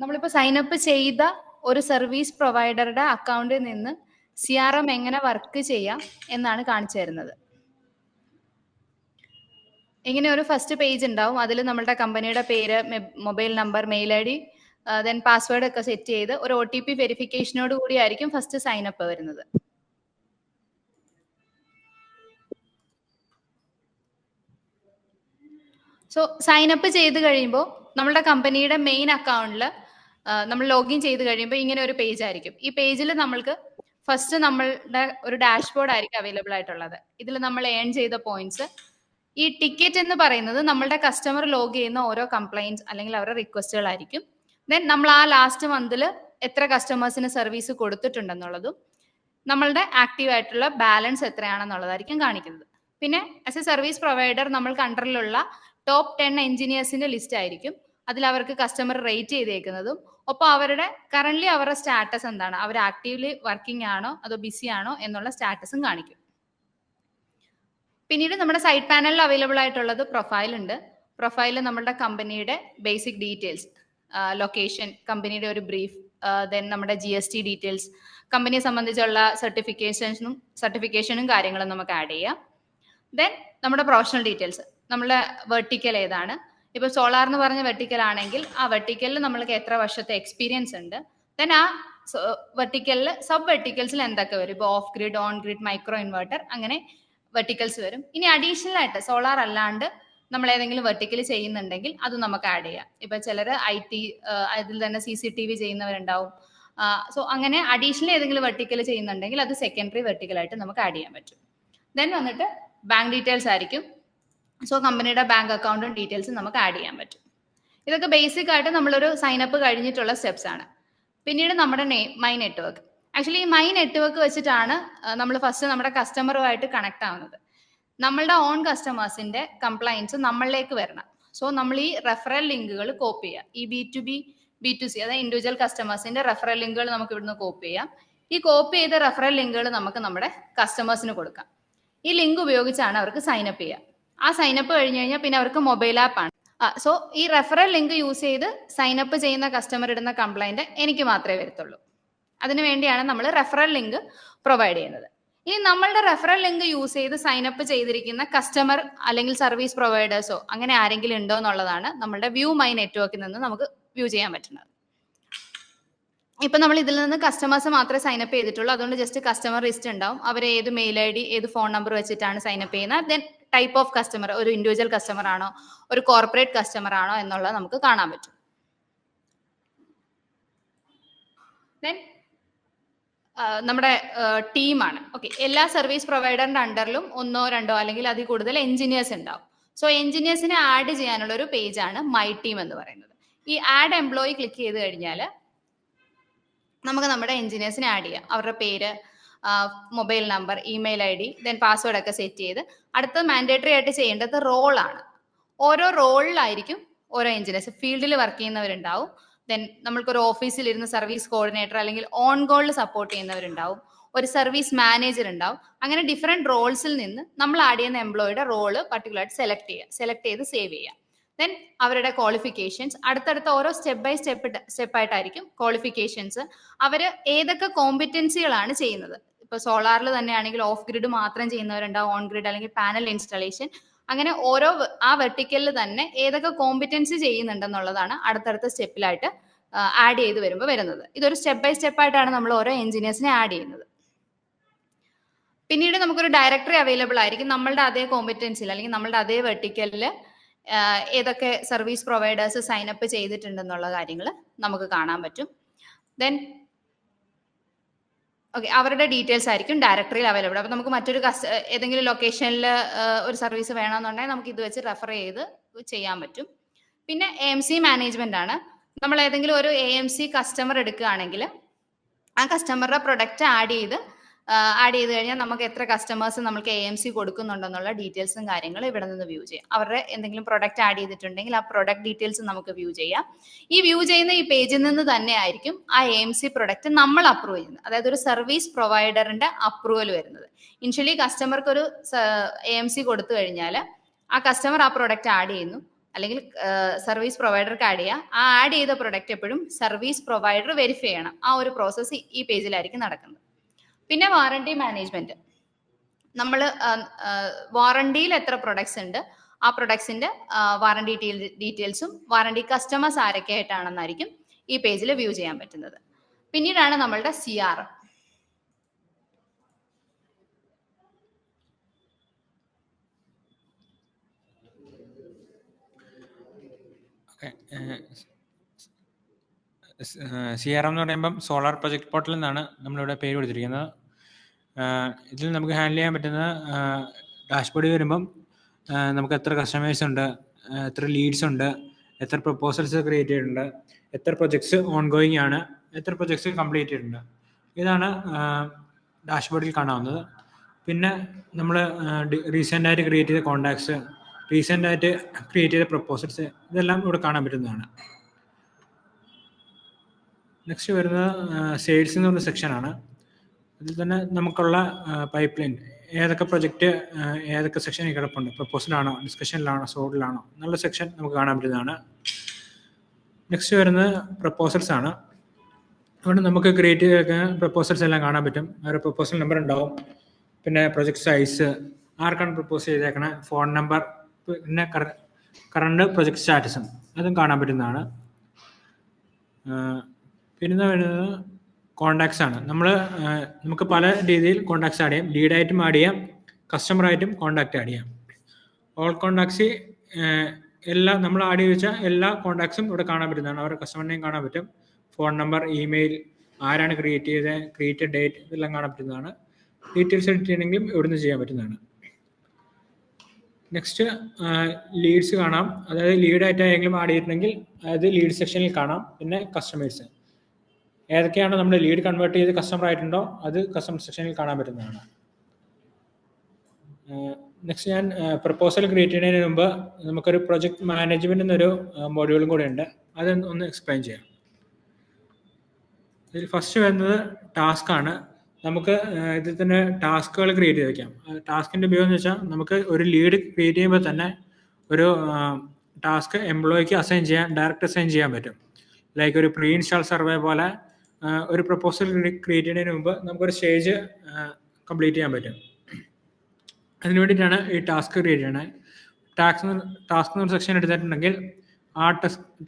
നമ്മളിപ്പോൾ sign up ചെയ്ത ഒരു സർവീസ് പ്രൊവൈഡറുടെ അക്കൗണ്ടിൽ നിന്ന് CRM എങ്ങനെ വർക്ക് ചെയ്യാം എന്നാണ് കാണിച്ചു തരുന്നത്. ഇങ്ങനെ ഒരു ഫസ്റ്റ് പേജ് ഉണ്ടാവും. അതിൽ നമ്മളുടെ കമ്പനിയുടെ പേര്, mobile number, mail ID, then password ഒക്കെ സെറ്റ് ചെയ്ത് ഒരു OTP വെരിഫിക്കേഷനോട് കൂടി ആയിരിക്കും ഫസ്റ്റ് സൈൻ അപ്പ് വരുന്നത്. സോ സൈൻ അപ്പ് ചെയ്ത് കഴിയുമ്പോൾ നമ്മളുടെ കമ്പനിയുടെ മെയിൻ അക്കൗണ്ടിൽ നമ്മൾ ലോഗിൻ ചെയ്ത് കഴിയുമ്പോൾ ഇങ്ങനെ ഒരു പേജ് ആയിരിക്കും. ഈ പേജിൽ നമ്മൾക്ക് ഫസ്റ്റ് നമ്മളുടെ ഒരു ഡാഷ്ബോർഡ് ആയിരിക്കും അവൈലബിൾ ആയിട്ടുള്ളത്. ഇതിൽ നമ്മൾ ഏൺ ചെയ്ത പോയിന്റ്സ്, ഈ ടിക്കറ്റ് എന്ന് പറയുന്നത് നമ്മളുടെ കസ്റ്റമർ ലോഗ് ചെയ്യുന്ന ഓരോ കംപ്ലൈൻറ്റ്സ് അല്ലെങ്കിൽ അവരുടെ റിക്വസ്റ്റുകളായിരിക്കും. ദെൻ നമ്മൾ ആ ലാസ്റ്റ് മന്തിൽ എത്ര കസ്റ്റമേഴ്സിന് സർവീസ് കൊടുത്തിട്ടുണ്ടെന്നുള്ളതും നമ്മളുടെ ആക്റ്റീവ് ആയിട്ടുള്ള ബാലൻസ് എത്രയാണെന്നുള്ളതായിരിക്കും കാണിക്കുന്നത്. പിന്നെ ആസ് എ സർവീസ് പ്രൊവൈഡർ നമ്മൾക്ക് അണ്ടറിലുള്ള ടോപ്പ് 10 എഞ്ചിനീയേഴ്സിന്റെ ലിസ്റ്റ് ആയിരിക്കും. അതിൽ അവർക്ക് കസ്റ്റമർ റേറ്റ് ചെയ്തേക്കുന്നതും ഒപ്പം അവരുടെ കറന്റ് അവരുടെ സ്റ്റാറ്റസ് എന്താണ്, അവർ ആക്റ്റീവ്ലി വർക്കിംഗ് ആണോ അതോ ബിസി ആണോ എന്നുള്ള സ്റ്റാറ്റസും കാണിക്കും. പിന്നീട് നമ്മുടെ സൈഡ് പാനലിൽ അവൈലബിൾ ആയിട്ടുള്ളത് പ്രൊഫൈൽ ഉണ്ട്. പ്രൊഫൈലിൽ നമ്മുടെ കമ്പനിയുടെ ബേസിക് ഡീറ്റെയിൽസ്, ലൊക്കേഷൻ, കമ്പനിയുടെ ഒരു ബ്രീഫ്, ദെൻ നമ്മുടെ GST ഡീറ്റെയിൽസ്, കമ്പനിയെ സംബന്ധിച്ചുള്ള സർട്ടിഫിക്കേഷനും കാര്യങ്ങളും നമുക്ക് ആഡ് ചെയ്യാം. ദെൻ നമ്മുടെ പ്രൊഫഷണൽ ഡീറ്റെയിൽസ്, നമ്മുടെ വെർട്ടിക്കൽ ഏതാണ്. ഇപ്പോൾ സോളാർ എന്ന് പറഞ്ഞ വെർട്ടിക്കൽ ആണെങ്കിൽ ആ വെർട്ടിക്കലിൽ നമ്മൾക്ക് എത്ര വർഷത്തെ എക്സ്പീരിയൻസ് ഉണ്ട്. ദെൻ ആ വെർട്ടിക്കലിൽ സബ് വെർട്ടിക്കൽസിൽ എന്തൊക്കെ വരും. ഇപ്പോൾ off grid, on grid, micro inverter, അങ്ങനെ വെർട്ടിക്കൽസ് വരും. ഇനി അഡീഷണൽ ആയിട്ട് സോളാർ അല്ലാണ്ട് നമ്മൾ ഏതെങ്കിലും വെർട്ടിക്കൽ ചെയ്യുന്നുണ്ടെങ്കിൽ അത് നമുക്ക് ആഡ് ചെയ്യാം. ഇപ്പൊ ചിലർ IT അതിൽ തന്നെ CCTV ചെയ്യുന്നവരുണ്ടാവും. സോ അങ്ങനെ അഡീഷണൽ ഏതെങ്കിലും വെർട്ടിക്കൽ ചെയ്യുന്നുണ്ടെങ്കിൽ അത് സെക്കൻഡറി വെർട്ടിക്കൽ ആയിട്ട് നമുക്ക് ആഡ് ചെയ്യാൻ പറ്റും. ദെൻ വന്നിട്ട് ബാങ്ക് ഡീറ്റെയിൽസ് ആയിരിക്കും. സോ കമ്പനിയുടെ ബാങ്ക് അക്കൗണ്ടും ഡീറ്റെയിൽസും നമുക്ക് ആഡ് ചെയ്യാൻ പറ്റും. ഇതൊക്കെ ബേസിക് ആയിട്ട് നമ്മളൊരു സൈൻ അപ്പ് കഴിഞ്ഞിട്ടുള്ള സ്റ്റെപ്സ് ആണ്. പിന്നീട് നമ്മുടെ മൈ നെറ്റ്വർക്ക്. ആക്ച്വലി ഈ മൈ നെറ്റ്വർക്ക് വെച്ചിട്ടാണ് നമ്മൾ ഫസ്റ്റ് നമ്മുടെ കസ്റ്റമറുമായിട്ട് കണക്ട് ആവുന്നത്. നമ്മളുടെ ഓൺ കസ്റ്റമേഴ്സിന്റെ കംപ്ലൈൻസ് നമ്മളിലേക്ക് വരണം. സോ നമ്മൾ ഈ റെഫറൽ ലിങ്കുകൾ കോപ്പി ചെയ്യാം. ഈ B2B, B2C അതായത് ഇൻഡിവിജ്വൽ കസ്റ്റമേഴ്സിന്റെ റെഫറൽ ലിങ്കുകൾ നമുക്ക് ഇവിടുന്ന് കോപ്പി ചെയ്യാം. ഈ കോപ്പി ചെയ്ത റെഫറൽ ലിങ്കുകൾ നമുക്ക് നമ്മുടെ കസ്റ്റമേഴ്സിന് കൊടുക്കാം. ഈ ലിങ്ക് ഉപയോഗിച്ചാണ് അവർക്ക് സൈൻ അപ്പ് ചെയ്യുക. ആ സൈൻ അപ്പ് കഴിഞ്ഞ് കഴിഞ്ഞാൽ പിന്നെ അവർക്ക് മൊബൈൽ ആപ്പ് ആണ്. സോ ഈ റെഫറൽ ലിങ്ക് യൂസ് ചെയ്ത് സൈൻ അപ്പ് ചെയ്യുന്ന കസ്റ്റമർ ഇടുന്ന കംപ്ലൈന്റ് എനിക്ക് മാത്രമേ വരത്തുള്ളൂ. അതിനു വേണ്ടിയാണ് നമ്മൾ റെഫറൽ ലിങ്ക് പ്രൊവൈഡ് ചെയ്യുന്നത്. ഇനി നമ്മളുടെ റെഫറൽ ലിങ്ക് യൂസ് ചെയ്ത് സൈൻ അപ്പ് ചെയ്തിരിക്കുന്ന കസ്റ്റമർ അല്ലെങ്കിൽ സർവീസ് പ്രൊവൈഡേഴ്സോ അങ്ങനെ ആരെങ്കിലും ഉണ്ടോ എന്നുള്ളതാണ് നമ്മളുടെ വ്യൂ മൈ നെറ്റ്വർക്കിൽ നിന്ന് നമുക്ക് വ്യൂ ചെയ്യാൻ പറ്റുന്നത്. ഇപ്പൊ നമ്മൾ ഇതിൽ നിന്ന് കസ്റ്റമേഴ്സ് മാത്രമേ സൈൻ അപ്പ് ചെയ്തിട്ടുള്ളൂ. അതുകൊണ്ട് ജസ്റ്റ് കസ്റ്റമർ ലിസ്റ്റ് ഉണ്ടാവും. അവർ ഏത് മെയിൽ ID, ഏത് ഫോൺ നമ്പർ വെച്ചിട്ടാണ് സൈൻ അപ്പ് ചെയ്യുന്നത്. ദെൻ ടൈപ്പ് ഓഫ് കസ്റ്റമർ, ഒരു ഇൻഡിവിജ്വൽ കസ്റ്റമർ ആണോ ഒരു കോർപ്പറേറ്റ് കസ്റ്റമർ ആണോ എന്നുള്ളത് നമുക്ക് കാണാൻ പറ്റും. ദെൻ നമ്മുടെ ടീമാണ്. ഓക്കെ, എല്ലാ സർവീസ് പ്രൊവൈഡറിന്റെ അണ്ടറിലും 1, 2 അല്ലെങ്കിൽ അതിൽ കൂടുതൽ എഞ്ചിനീയേഴ്സ് ഉണ്ടാവും. സോ എഞ്ചിനീയേഴ്സിനെ ആഡ് ചെയ്യാനുള്ള ഒരു പേജാണ് മൈ ടീം എന്ന് പറയുന്നത്. ഈ ആഡ് എംപ്ലോയി ക്ലിക്ക് ചെയ്ത് കഴിഞ്ഞാൽ നമുക്ക് നമ്മുടെ എഞ്ചിനീയേഴ്സിനെ ആഡ് ചെയ്യാം. അവരുടെ പേര്, mobile number, email ID, then password ഒക്കെ സെറ്റ് ചെയ്ത് അടുത്ത മാൻഡേറ്ററി ആയിട്ട് ചെയ്യേണ്ടത് റോളാണ്. ഓരോ റോളിലായിരിക്കും ഓരോ എഞ്ചിനീയേഴ്സ്. ഫീൽഡിൽ വർക്ക് ചെയ്യുന്നവരുണ്ടാവും. ദെൻ നമ്മൾക്കൊരു ഓഫീസിൽ ഇരുന്ന് സർവീസ് കോർഡിനേറ്റർ അല്ലെങ്കിൽ ഓൺ കോളിൽ സപ്പോർട്ട് ചെയ്യുന്നവരുണ്ടാവും. ഒരു സർവീസ് മാനേജർ ഉണ്ടാവും. അങ്ങനെ ഡിഫറെന്റ് റോൾസിൽ നിന്ന് നമ്മൾ ആഡ് ചെയ്യുന്ന എംപ്ലോയിയുടെ റോള് പർട്ടിക്കുലർ ആയിട്ട് സെലക്ട് ചെയ്ത് സേവ് ചെയ്യുക. ദെൻ അവരുടെ ക്വാളിഫിക്കേഷൻസ് അടുത്തടുത്ത ഓരോ സ്റ്റെപ്പ് ബൈ സ്റ്റെപ്പ് ആയിട്ടായിരിക്കും ക്വാളിഫിക്കേഷൻസ്. അവർ ഏതൊക്കെ കോമ്പിറ്റൻസികളാണ് ചെയ്യുന്നത്. ഇപ്പൊ സോളാറിൽ തന്നെയാണെങ്കിൽ ഓഫ് ഗ്രിഡ് മാത്രം ചെയ്യുന്നവരുണ്ടാവും, ഓൺ ഗ്രിഡ് അല്ലെങ്കിൽ പാനൽ ഇൻസ്റ്റലേഷൻ, അങ്ങനെ ഓരോ ആ വെർട്ടിക്കലിൽ തന്നെ ഏതൊക്കെ കോമ്പിറ്റൻസി ചെയ്യുന്നുണ്ടെന്നുള്ളതാണ് അടുത്തടുത്ത സ്റ്റെപ്പിലായിട്ട് ആഡ് ചെയ്ത് വരുമ്പോൾ വരുന്നത്. ഇതൊരു സ്റ്റെപ്പ് ബൈ സ്റ്റെപ്പ് ആയിട്ടാണ് നമ്മൾ ഓരോ എഞ്ചിനീയേഴ്സിനെ ആഡ് ചെയ്യുന്നത്. പിന്നീട് നമുക്കൊരു ഡയറക്ടറി അവൈലബിൾ ആയിരിക്കും. നമ്മളുടെ അതേ കോമ്പിറ്റൻസിൽ അല്ലെങ്കിൽ നമ്മളുടെ അതേ വെർട്ടിക്കലിൽ ഏതൊക്കെ സർവീസ് പ്രൊവൈഡേഴ്സ് സൈൻ അപ്പ് ചെയ്തിട്ടുണ്ടെന്നുള്ള കാര്യങ്ങൾ നമുക്ക് കാണാൻ പറ്റും. ദെൻ ഓക്കെ, അവരുടെ ഡീറ്റെയിൽസ് ആയിരിക്കും ഡയറക്ടറിയിൽ അവൈലബിൾ. അപ്പോൾ നമുക്ക് മറ്റൊരു ഏതെങ്കിലും ലൊക്കേഷനിൽ ഒരു സർവീസ് വേണമെന്നുണ്ടെങ്കിൽ നമുക്ക് ഇത് വെച്ച് റെഫർ ചെയ്ത് ചെയ്യാൻ പറ്റും. പിന്നെ AMC മാനേജ്മെന്റ് ആണ്. നമ്മൾ ഏതെങ്കിലും ഒരു AMC കസ്റ്റമർ എടുക്കുകയാണെങ്കിൽ ആ കസ്റ്റമറുടെ പ്രൊഡക്റ്റ് ആഡ് ചെയ്ത് കഴിഞ്ഞാൽ നമുക്ക് എത്ര കസ്റ്റമേഴ്സ് നമുക്ക് AMC കൊടുക്കുന്നുണ്ടെന്നുള്ള ഡീറ്റെയിൽസും കാര്യങ്ങളും ഇവിടെ നിന്ന് വ്യൂ ചെയ്യാം. അവരുടെ എന്തെങ്കിലും പ്രൊഡക്റ്റ് ആഡ് ചെയ്തിട്ടുണ്ടെങ്കിൽ ആ പ്രൊഡക്റ്റ് ഡീറ്റെയിൽസ് നമുക്ക് വ്യൂ ചെയ്യാം. ഈ വ്യൂ ചെയ്യുന്ന ഈ പേജിൽ നിന്ന് തന്നെ ആയിരിക്കും ആ AMC പ്രൊഡക്റ്റ് നമ്മൾ അപ്രൂവ് ചെയ്യുന്നത്. അതായത് ഒരു സർവീസ് പ്രൊവൈഡറിന്റെ അപ്രൂവൽ വരുന്നത്. ഇനിഷ്യലി കസ്റ്റമർക്ക് ഒരു AMC കൊടുത്തു കഴിഞ്ഞാൽ ആ കസ്റ്റമർ ആ പ്രൊഡക്റ്റ് ആഡ് ചെയ്യുന്നു. അല്ലെങ്കിൽ സർവീസ് പ്രൊവൈഡർക്ക് ആഡ് ചെയ്യുക. ആ ആഡ് ചെയ്ത പ്രൊഡക്റ്റ് എപ്പോഴും സർവീസ് പ്രൊവൈഡർ വെരിഫൈ ചെയ്യണം. ആ ഒരു പ്രോസസ്സ് ഈ പേജിലായിരിക്കും നടക്കുന്നത്. പിന്നെ വാറണ്ടി മാനേജ്മെന്റ്. നമ്മൾ വാറണ്ടിയിൽ എത്ര പ്രൊഡക്ട്സ് ഉണ്ട്, ആ പ്രൊഡക്ട്സിന്റെ വാറണ്ടി ഡീറ്റെയിൽസും വാറണ്ടി കസ്റ്റമേഴ്സ് ആരൊക്കെ ആയിട്ടാണെന്നായിരിക്കും ഈ പേജിൽ വ്യൂ ചെയ്യാൻ പറ്റുന്നത്. പിന്നീടാണ് നമ്മളുടെ CRM. CRM എന്ന് പറയുമ്പം സോളാർ പ്രൊജക്ട് പോർട്ടൽ എന്നാണ് നമ്മളിവിടെ പേര് കൊടുത്തിരിക്കുന്നത്. ഇതിൽ നമുക്ക് ഹാൻഡിൽ ചെയ്യാൻ പറ്റുന്ന ഡാഷ്ബോർഡിൽ വരുമ്പം നമുക്ക് എത്ര കസ്റ്റമേഴ്സ് ഉണ്ട്, എത്ര ലീഡ്സ് ഉണ്ട്, എത്ര പ്രപ്പോസൽസ് ക്രിയേറ്റ് ചെയ്തിട്ടുണ്ട്, എത്ര പ്രൊജക്ട്സ് ഓൺ ഗോയിങ് ആണ്, എത്ര പ്രൊജക്ട്സ് കംപ്ലീറ്റ് ചെയ്തിട്ടുണ്ട്, ഇതാണ് ഡാഷ്ബോർഡിൽ കാണാവുന്നത്. പിന്നെ നമ്മൾ റീസെൻ്റ് ആയിട്ട് ക്രിയേറ്റ് ചെയ്ത കോൺടാക്ട്സ്, റീസെൻ്റ് ആയിട്ട് ക്രിയേറ്റ് ചെയ്ത പ്രപ്പോസൽസ്, ഇതെല്ലാം ഇവിടെ കാണാൻ പറ്റുന്നതാണ്. നെക്സ്റ്റ് വരുന്നത് സെയിൽസ് എന്ന് പറഞ്ഞ സെക്ഷനാണ്. അതിൽ തന്നെ നമുക്കുള്ള പൈപ്പ് ലൈൻ, ഏതൊക്കെ പ്രൊജക്റ്റ് ഏതൊക്കെ സെക്ഷനിൽ കിടപ്പുണ്ട്, പ്രപ്പോസലാണോ, ഡിസ്കഷനിലാണോ, സോഡിലാണോ എന്നുള്ള സെക്ഷൻ നമുക്ക് കാണാൻ പറ്റുന്നതാണ്. നെക്സ്റ്റ് വരുന്നത് പ്രപ്പോസൽസ് ആണ്. അതുകൊണ്ട് നമുക്ക് ക്രിയേറ്റ് ചെയ്ത പ്രപ്പോസൽസ് എല്ലാം കാണാൻ പറ്റും. ഒരു പ്രപ്പോസൽ നമ്പർ ഉണ്ടാവും, പിന്നെ പ്രൊജക്ട് സൈസ്, ആർക്കാണ് പ്രപ്പോസ് ചെയ്തേക്കണേ, ഫോൺ നമ്പർ, പിന്നെ കറണ്ട് പ്രൊജക്ട് സ്റ്റാറ്റസും അതും കാണാൻ പറ്റുന്നതാണ്. പിന്നെ വരുന്നത് കോണ്ടാക്ട്സ് ആണ്. നമുക്ക് പല രീതിയിൽ കോണ്ടാക്ട്സ് ആഡ് ചെയ്യാം. ലീഡായിട്ടും ആഡ് ചെയ്യാം, കസ്റ്റമറായിട്ടും കോണ്ടാക്ട് ആഡ് ചെയ്യാം. ഓൾ കോണ്ടാക്ട്സ് എല്ലാം നമ്മൾ ആഡ് ചെയ്ത് വെച്ചാൽ എല്ലാ കോണ്ടാക്ട്സും ഇവിടെ കാണാൻ പറ്റുന്നതാണ്. അവരുടെ കസ്റ്റമറിനെയും കാണാൻ പറ്റും, ഫോൺ നമ്പർ, ഇമെയിൽ, ആരാണ് ക്രിയേറ്റ് ചെയ്തത്, ക്രിയേറ്റഡ് ഡേറ്റ്, ഇതെല്ലാം കാണാൻ പറ്റുന്നതാണ്. ഡീറ്റെയിൽസ് എഡിറ്റ് ചെയ്യണമെങ്കിലും ഇവിടുന്ന് ചെയ്യാൻ പറ്റുന്നതാണ്. നെക്സ്റ്റ് ലീഡ്സ് കാണാം. അതായത് ലീഡായിട്ട് ആരെങ്കിലും ആഡ് ചെയ്തിട്ടുണ്ടെങ്കിൽ അത് ലീഡ് സെക്ഷനിൽ കാണാം. പിന്നെ കസ്റ്റമേഴ്സ്, ഏതൊക്കെയാണ് നമ്മൾ ലീഡ് കൺവേർട്ട് ചെയ്ത് കസ്റ്റമർ ആയിട്ടുണ്ടോ അത് കസ്റ്റമർ സെക്ഷനിൽ കാണാൻ പറ്റുന്നതാണ്. നെക്സ്റ്റ് ഞാൻ പ്രപ്പോസൽ ക്രിയേറ്റ് ചെയ്യുന്നതിന് മുമ്പ് നമുക്കൊരു പ്രൊജക്ട് മാനേജ്മെന്റ് എന്നൊരു മൊഡ്യൂളും കൂടെ ഉണ്ട്, അത് ഒന്ന് എക്സ്പ്ലെയിൻ ചെയ്യാം. ഇതിൽ ഫസ്റ്റ് വരുന്നത് ടാസ്ക് ആണ്. നമുക്ക് ഇതിൽ തന്നെ ടാസ്കുകൾ ക്രിയേറ്റ് ചെയ്ത് വയ്ക്കാം. ടാസ്കിന്റെ ഉപയോഗം എന്ന് വെച്ചാൽ നമുക്ക് ഒരു ലീഡ് ക്രിയേറ്റ് ചെയ്യുമ്പോൾ തന്നെ ഒരു ടാസ്ക് എംപ്ലോയിക്ക് അസൈൻ ചെയ്യാൻ, ഡയറക്റ്റ് അസൈൻ ചെയ്യാൻ പറ്റും. ലൈക്ക് ഒരു പ്രീ ഇൻസ്റ്റാൾ സർവേ പോലെ ഒരു പ്രപ്പോസൽ ക്രിയേറ്റ് ചെയ്യുന്നതിന് മുമ്പ് നമുക്കൊരു സ്റ്റേജ് കംപ്ലീറ്റ് ചെയ്യാൻ പറ്റും. അതിന് വേണ്ടിയിട്ടാണ് ഈ ടാസ്ക് ക്രിയേറ്റ് ചെയ്യണത്. ടാസ്ക് എന്നൊരു സെക്ഷൻ എടുത്തിട്ടുണ്ടെങ്കിൽ ആ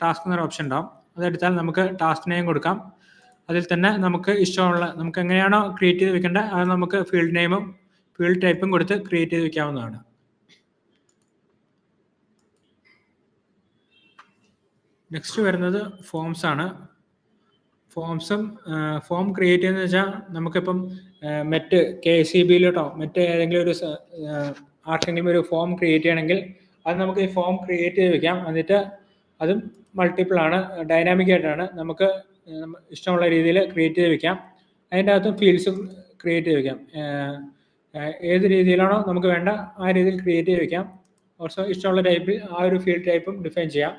ടാസ്ക് എന്നൊരു ഓപ്ഷൻ ഉണ്ടാവും. അതെടുത്താൽ നമുക്ക് ടാസ്ക് നെയിം കൊടുക്കാം. അതിൽ തന്നെ നമുക്ക് ഇഷ്ടമുള്ള, നമുക്ക് എങ്ങനെയാണോ ക്രിയേറ്റ് ചെയ്ത് വെക്കേണ്ടത് അത് നമുക്ക് ഫീൽഡ് നെയിമും ഫീൽഡ് ടൈപ്പും കൊടുത്ത് ക്രിയേറ്റ് ചെയ്ത് വെക്കാവുന്നതാണ്. നെക്സ്റ്റ് വരുന്നത് ഫോംസ് ആണ്. ഫോം ക്രിയേറ്റ് ചെയ്യുന്നത് വെച്ചാൽ നമുക്കിപ്പം മറ്റ് KCBയിലോട്ടോ മറ്റ് ഏതെങ്കിലും ഒരു ആർക്കെങ്കിലും ഒരു ഫോം ക്രിയേറ്റ് ചെയ്യണമെങ്കിൽ അത് നമുക്ക് ഈ ഫോം ക്രിയേറ്റ് ചെയ്ത് വെക്കാം. എന്നിട്ട് അതും മൾട്ടിപ്പിൾ ആണ്, ഡൈനാമിക് ആയിട്ടാണ്, നമുക്ക് ഇഷ്ടമുള്ള രീതിയിൽ ക്രിയേറ്റ് ചെയ്ത് വെക്കാം. അതിൻ്റെ അകത്തും ഫീൽഡ്സും ക്രിയേറ്റ് ചെയ്ത് വെക്കാം. ഏത് രീതിയിലാണോ നമുക്ക് വേണ്ട ആ രീതിയിൽ ക്രിയേറ്റ് ചെയ്ത് വെക്കാം. ഓൾസോ ഇഷ്ടമുള്ള ടൈപ്പിൽ ആ ഒരു ഫീൽഡ് ടൈപ്പും ഡിഫൈൻ ചെയ്യാം.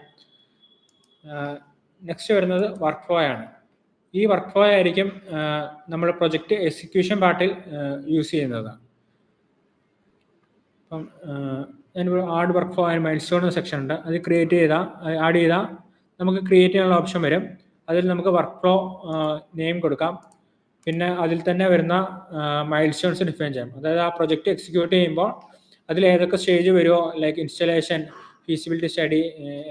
നെക്സ്റ്റ് വരുന്നത് വർക്ക് ഫ്ലോ ആണ്. ഈ വർക്ക് ഫ്ലോ ആയിരിക്കും നമ്മുടെ പ്രൊജക്റ്റ് എക്സിക്യൂഷൻ പാർട്ടിൽ യൂസ് ചെയ്യുന്നത്. അപ്പം അതിന് add work flow and mile stone section ഉണ്ട്. അത് ക്രിയേറ്റ് ചെയ്താൽ, ആഡ് ചെയ്താൽ നമുക്ക് ക്രിയേറ്റ് ചെയ്യാനുള്ള ഓപ്ഷൻ വരും. അതിൽ നമുക്ക് വർക്ക് ഫ്ലോ നെയിം കൊടുക്കാം. പിന്നെ അതിൽ തന്നെ വരുന്ന മൈൽ സ്റ്റോൺസ് ഡിഫൈൻ ചെയ്യാം. അതായത് ആ പ്രൊജക്റ്റ് എക്സിക്യൂട്ട് ചെയ്യുമ്പോൾ അതിൽ ഏതൊക്കെ സ്റ്റേജ് വരുമോ, like installation, feasibility study,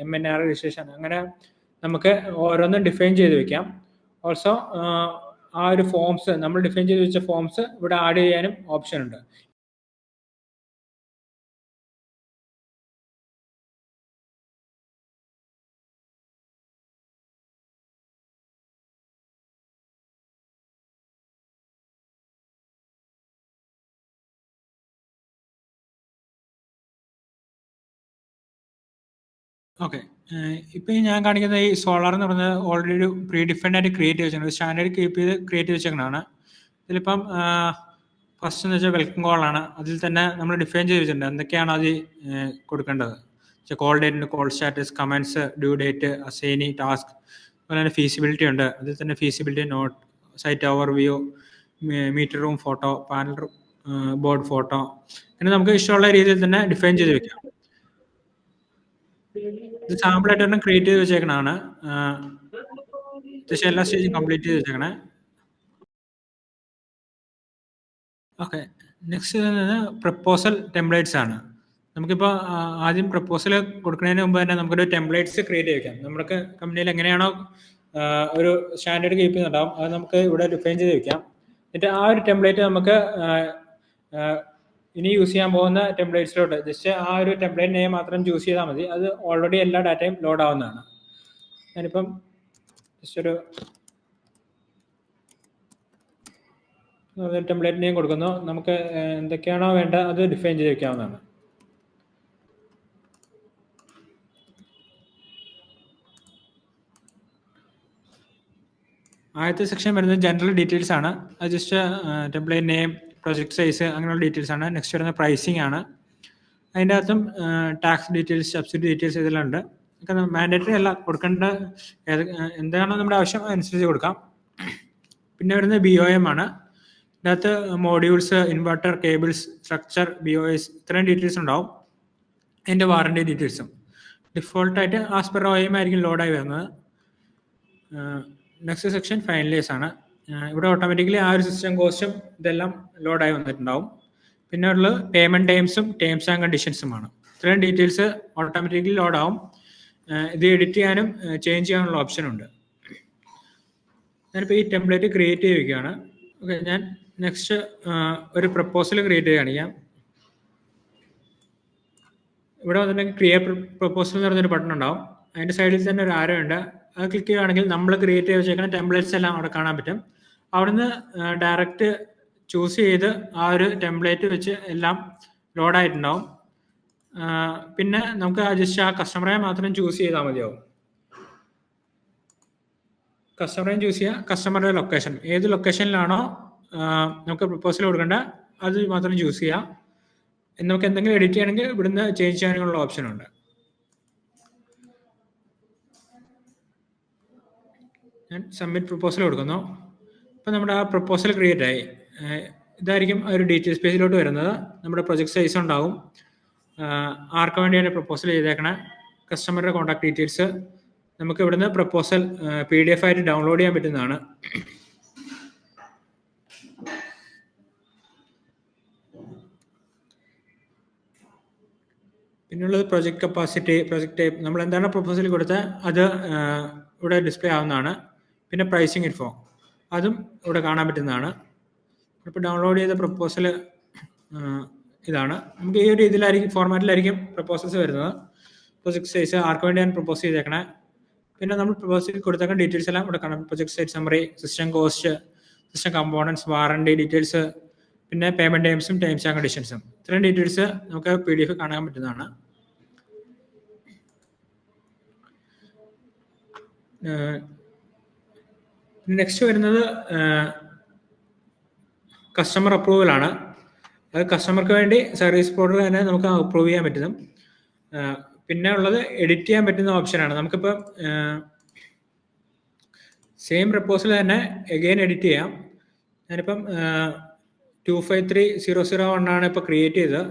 MNR registration, അങ്ങനെ നമുക്ക് ഓരോന്നും ഡിഫൈൻ ചെയ്ത് വെക്കാം. ഓൾസോ ആ ഒരു ഫോംസ്, നമ്മൾ ഡിഫൈൻ ചെയ്ത് വെച്ച ഫോംസ് ഇവിടെ ആഡ് ചെയ്യാനും ഓപ്ഷൻ ഉണ്ട്. ഓക്കെ, ഇപ്പം ഞാൻ കാണിക്കുന്ന ഈ സോളാർ എന്ന് പറഞ്ഞത് ഓൾറെഡി ഒരു പ്രീ ഡിഫൈൻഡ് ആയിട്ട് ക്രിയേറ്റ് വെച്ചിട്ടുണ്ട്, സ്റ്റാൻഡേർഡ് കീപ്പ് ചെയ്ത് ക്രിയേറ്റ് വെച്ചേക്കുന്നതാണ്. ഇതിലിപ്പം ഫസ്റ്റ് എന്ന് വെച്ചാൽ വെൽക്കം കോളാണ്. അതിൽ തന്നെ നമ്മൾ ഡിഫൈൻ ചെയ്ത് വെച്ചിട്ടുണ്ട് എന്തൊക്കെയാണ് അത് കൊടുക്കേണ്ടത്. Call date, call status, comments, due date, assignee, task, അതുപോലെ തന്നെ ഫീസിബിലിറ്റി ഉണ്ട്. അതിൽ തന്നെ feasibility note, site overview, meter room photo, panel board photo, അങ്ങനെ നമുക്ക് ഇഷ്ടമുള്ള രീതിയിൽ തന്നെ ഡിഫൈൻ ചെയ്ത് വെക്കാം. ഇത് സാമ്പിളായിട്ട് ഒരെണ്ണം ക്രിയേറ്റ് ചെയ്ത് വെച്ചേക്കണതാണ്. അത്യാവശ്യം എല്ലാ സ്റ്റേജും കംപ്ലീറ്റ് ചെയ്ത് വെച്ചേക്കണേ. ഓക്കെ, നെക്സ്റ്റ് പ്രപ്പോസൽ ടെംപ്ലേറ്റ്സ് ആണ്. നമുക്കിപ്പോൾ ആദ്യം പ്രപ്പോസൽ കൊടുക്കുന്നതിന് മുമ്പ് തന്നെ നമുക്കൊരു ടെംപ്ലേറ്റ്സ് ക്രിയേറ്റ് ചെയ്ത് വെക്കാം. നമ്മുടെ കമ്പനിയിൽ എങ്ങനെയാണോ ഒരു സ്റ്റാൻഡേർഡ് കീപ്പ് ചെയ്യുന്നുണ്ടാവും, അത് നമുക്ക് ഇവിടെ ഡിഫൈൻ ചെയ്ത് വെക്കാം. എന്നിട്ട് ആ ഒരു ടെംപ്ലേറ്റ് നമുക്ക് ഇനി യൂസ് ചെയ്യാൻ പോകുന്ന ടെംപ്ലേറ്റ്സിലോട്ട് ജസ്റ്റ് ആ ഒരു ടെംപ്ലേറ്റ് നെയിം മാത്രം ചൂസ് ചെയ്താൽ മതി. അത് ഓൾറെഡി എല്ലാ ഡാറ്റയും ലോഡ് ആവുന്നതാണ്. ഞാനിപ്പം ജസ്റ്റ് ഒരു ടെംപ്ലേറ്റ് നെയിം കൊടുക്കുന്നു. നമുക്ക് എന്തൊക്കെയാണോ വേണ്ട അത് ഡിഫൈൻ ചെയ്ത് വെക്കാവുന്നതാണ്. ആദ്യത്തെ സെക്ഷൻ വരുന്നത് ജനറൽ ഡീറ്റെയിൽസ് ആണ്. അത് just template name, project size, അങ്ങനെയുള്ള ഡീറ്റെയിൽസ് ആണ്. നെക്സ്റ്റ് വരുന്നത് പ്രൈസിങ് ആണ്. അതിൻ്റെ അകത്തും ടാക്സ് ഡീറ്റെയിൽസ്, സബ്സിഡി ഡീറ്റെയിൽസ് ഇതെല്ലാം ഉണ്ട്. മാൻഡേറ്ററി അല്ല, കൊടുക്കേണ്ട എന്താണോ നമ്മുടെ ആവശ്യം അതനുസരിച്ച് കൊടുക്കാം. പിന്നെ വരുന്നത് BOM ആണ്. ഇതിനകത്ത് modules, inverter, cables, structure, BOS ഇത്രയും ഡീറ്റെയിൽസ് ഉണ്ടാവും. അതിൻ്റെ വാറണ്ടി ഡീറ്റെയിൽസും ഡിഫോൾട്ടായിട്ട് ആസ് പെർ OEM ആയിരിക്കും ലോഡായി വരുന്നത്. നെക്സ്റ്റ് സെക്ഷൻ ഫൈനലൈസ് ആണ്. ഇവിടെ ഓട്ടോമാറ്റിക്കലി ആ ഒരു സിസ്റ്റം കോസ്റ്റും ഇതെല്ലാം ലോഡായി വന്നിട്ടുണ്ടാവും. പിന്നെ ഉള്ളത് പേയ്മെൻറ്റ് ടേംസ് ആൻഡ് കണ്ടീഷൻസുമാണ്. ഇത്രയും ഡീറ്റെയിൽസ് ഓട്ടോമാറ്റിക്കലി ലോഡാവും. ഇത് എഡിറ്റ് ചെയ്യാനും ചേഞ്ച് ചെയ്യാനുള്ള ഓപ്ഷൻ ഉണ്ട്. ഞാനിപ്പോൾ ഈ ടെംപ്ലേറ്റ് ക്രിയേറ്റ് ചെയ്ത് വയ്ക്കുകയാണ്. ഓക്കെ, ഞാൻ നെക്സ്റ്റ് ഒരു പ്രപ്പോസൽ ക്രിയേറ്റ് ചെയ്യാം. ഇവിടെ വന്നിട്ടുണ്ടെങ്കിൽ ക്രിയേറ്റ് പ്രപ്പോസൽ എന്ന് പറഞ്ഞൊരു ബട്ടൺ ഉണ്ടാവും. അതിൻ്റെ സൈഡിൽ തന്നെ ഒരു ആരോ ഉണ്ട്. അത് ക്ലിക്ക് ചെയ്യുകയാണെങ്കിൽ നമ്മൾ ക്രിയേറ്റ് ചെയ്ത് വെച്ചേക്കുന്ന ടെംപ്ലേറ്റ്സ് എല്ലാം അവിടെ കാണാൻ പറ്റും. അവിടുന്ന് ഡയറക്റ്റ് ചൂസ് ചെയ്ത് ആ ഒരു ടെംപ്ലേറ്റ് വെച്ച് എല്ലാം ലോഡായിട്ടുണ്ടാവും. പിന്നെ നമുക്ക് ജസ്റ്റ് ആ കസ്റ്റമറെ മാത്രം ചൂസ് ചെയ്താൽ മതിയാവും. കസ്റ്റമറേയും ചൂസ് ചെയ്യുക, കസ്റ്റമറുടെ ലൊക്കേഷൻ ഏത് ലൊക്കേഷനിലാണോ നമുക്ക് പ്രപ്പോസൽ കൊടുക്കേണ്ട അത് മാത്രം ചൂസ് ചെയ്യാം. നമുക്ക് എന്തെങ്കിലും എഡിറ്റ് ചെയ്യണമെങ്കിൽ ഇവിടുന്ന് ചേഞ്ച് ചെയ്യാനുള്ള ഓപ്ഷൻ ഉണ്ട്. ഞാൻ സബ്മിറ്റ് പ്രപ്പോസൽ കൊടുക്കുന്നു. അപ്പോൾ നമ്മുടെ ആ പ്രപ്പോസൽ ക്രിയേറ്റ് ആയി. ഇതായിരിക്കും ഒരു ഡീറ്റെയിൽസ് പേജിലോട്ട് വരുന്നത്. നമ്മുടെ പ്രൊജക്ട് സൈസ് ഉണ്ടാവും, ആർക്ക് വേണ്ടിയാണ് പ്രപ്പോസൽ ചെയ്തേക്കണേ, കസ്റ്റമറുടെ കോൺടാക്ട് ഡീറ്റെയിൽസ്. നമുക്ക് ഇവിടുന്ന് പ്രപ്പോസൽ PDF ആയിട്ട് ഡൗൺലോഡ് ചെയ്യാൻ പറ്റുന്നതാണ്. പിന്നുള്ളത് പ്രൊജക്ട് കപ്പാസിറ്റി, പ്രൊജക്ട് ടൈപ്പ്, നമ്മൾ എന്താണ് പ്രപ്പോസൽ കൊടുത്താൽ അത് ഇവിടെ ഡിസ്പ്ലേ ആവുന്നതാണ്. പിന്നെ പ്രൈസിങ് ഇൻഫോ അതും ഇവിടെ കാണാൻ പറ്റുന്നതാണ്. ഇപ്പോൾ ഡൗൺലോഡ് ചെയ്ത പ്രപ്പോസൽ ഇതാണ്. നമുക്ക് ഈ ഒരു ഇതിലായിരിക്കും, ഫോർമാറ്റിലായിരിക്കും പ്രപ്പോസൽസ് വരുന്നത്. പ്രൊജക്ട് സൈസ്, ആർക്ക് വേണ്ടിയാണ് പ്രപ്പോസ് ചെയ്തേക്കണേ, പിന്നെ നമ്മൾ പ്രപ്പോസൽ കൊടുത്തേക്കുന്ന ഡീറ്റെയിൽസ് എല്ലാം ഇവിടെ കാണാം. Project site summary, system cost, system components, warranty details, പിന്നെ പേയ്മെന്റ് ടേംസും ടേംസ് ആൻഡ് കണ്ടീഷൻസും. ഇത്രയും ഡീറ്റെയിൽസ് നമുക്ക് PDF കാണാൻ പറ്റുന്നതാണ്. നെക്സ്റ്റ് വരുന്നത് കസ്റ്റമർ അപ്രൂവൽ ആണ്. അത് കസ്റ്റമർക്ക് വേണ്ടി സർവീസ് പോർട്ടൽ തന്നെ നമുക്ക് അപ്രൂവ് ചെയ്യാൻ പറ്റും. പിന്നെ ഉള്ളത് എഡിറ്റ് ചെയ്യാൻ പറ്റുന്ന ഓപ്ഷനാണ്. നമുക്കിപ്പോൾ സെയിം പ്രപ്പോസൽ തന്നെ എഗെയിൻ എഡിറ്റ് ചെയ്യാം. ഞാനിപ്പം 253001 ആണ് ഇപ്പോൾ ക്രിയേറ്റ് ചെയ്തത്.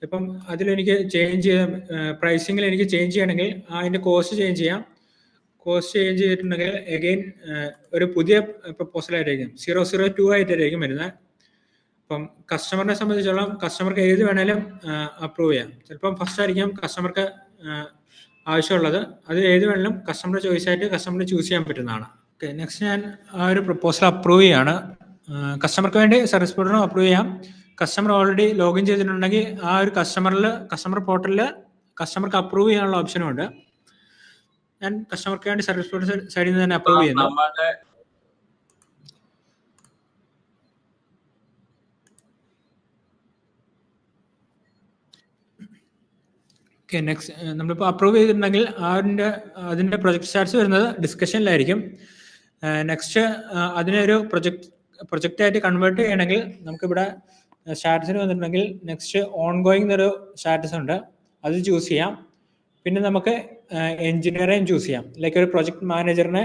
ഇപ്പം അതിലെനിക്ക് ചേഞ്ച് ചെയ്ത് പ്രൈസിങ്ങിൽ എനിക്ക് ചേഞ്ച് ചെയ്യണമെങ്കിൽ അതിൻ്റെ കോസ്റ്റ് ചേഞ്ച് ചെയ്യാം. കോസ്റ്റ് ചേഞ്ച് ചെയ്തിട്ടുണ്ടെങ്കിൽ എഗെയിൻ ഒരു പുതിയ പ്രപ്പോസലായിട്ടായിരിക്കും 002 ആയിട്ടായിരിക്കും വരുന്നത്. അപ്പം കസ്റ്റമറിനെ സംബന്ധിച്ചോളം കസ്റ്റമർക്ക് ഏത് വേണേലും അപ്രൂവ് ചെയ്യാം. ചിലപ്പം ഫസ്റ്റ് ആയിരിക്കും കസ്റ്റമർക്ക് ആവശ്യമുള്ളത്, അത് ഏത് വേണേലും കസ്റ്റമറുടെ ചോയ്സ് ആയിട്ട് കസ്റ്റമറിന് ചൂസ് ചെയ്യാൻ പറ്റുന്നതാണ്. ഓക്കെ, നെക്സ്റ്റ് ഞാൻ ആ ഒരു പ്രപ്പോസൽ അപ്രൂവ് ചെയ്യാണ്. കസ്റ്റമർക്ക് വേണ്ടി സർവീസ് പോർട്ടലിനും അപ്രൂവ് ചെയ്യാം. കസ്റ്റമർ ഓൾറെഡി ലോഗിൻ ചെയ്തിട്ടുണ്ടെങ്കിൽ ആ ഒരു കസ്റ്റമർ പോർട്ടലിൽ കസ്റ്റമർക്ക് അപ്രൂവ് ചെയ്യാനുള്ള ഓപ്ഷനും ഉണ്ട്. ഞാൻ കസ്റ്റമർക്ക് വേണ്ടി സർവീസ് പോർട്ടൽ സൈഡിൽ നിന്ന് തന്നെ അപ്രൂവ് ചെയ്യുന്നു. ഓക്കെ, നെക്സ്റ്റ് നമ്മളിപ്പോൾ അപ്രൂവ് ചെയ്തിട്ടുണ്ടെങ്കിൽ അതിൻ്റെ പ്രൊജക്ട് സ്റ്റാറ്റസ് വരുന്നത് ഡിസ്കഷനിലായിരിക്കും. നെക്സ്റ്റ് അതിനൊരു പ്രൊജക്റ്റായിട്ട് കൺവേർട്ട് ചെയ്യണമെങ്കിൽ നമുക്കിവിടെ സ്റ്റാറ്റസിന് വന്നിട്ടുണ്ടെങ്കിൽ നെക്സ്റ്റ് ഓൺ ഗോയിങ് എന്നൊരു സ്റ്റാറ്റസ് ഉണ്ട്, അത് ചൂസ് ചെയ്യാം. പിന്നെ നമുക്ക് എഞ്ചിനീയറേയും ചൂസ് ചെയ്യാം. ലൈക്ക് ഒരു പ്രൊജക്ട് മാനേജറിനെ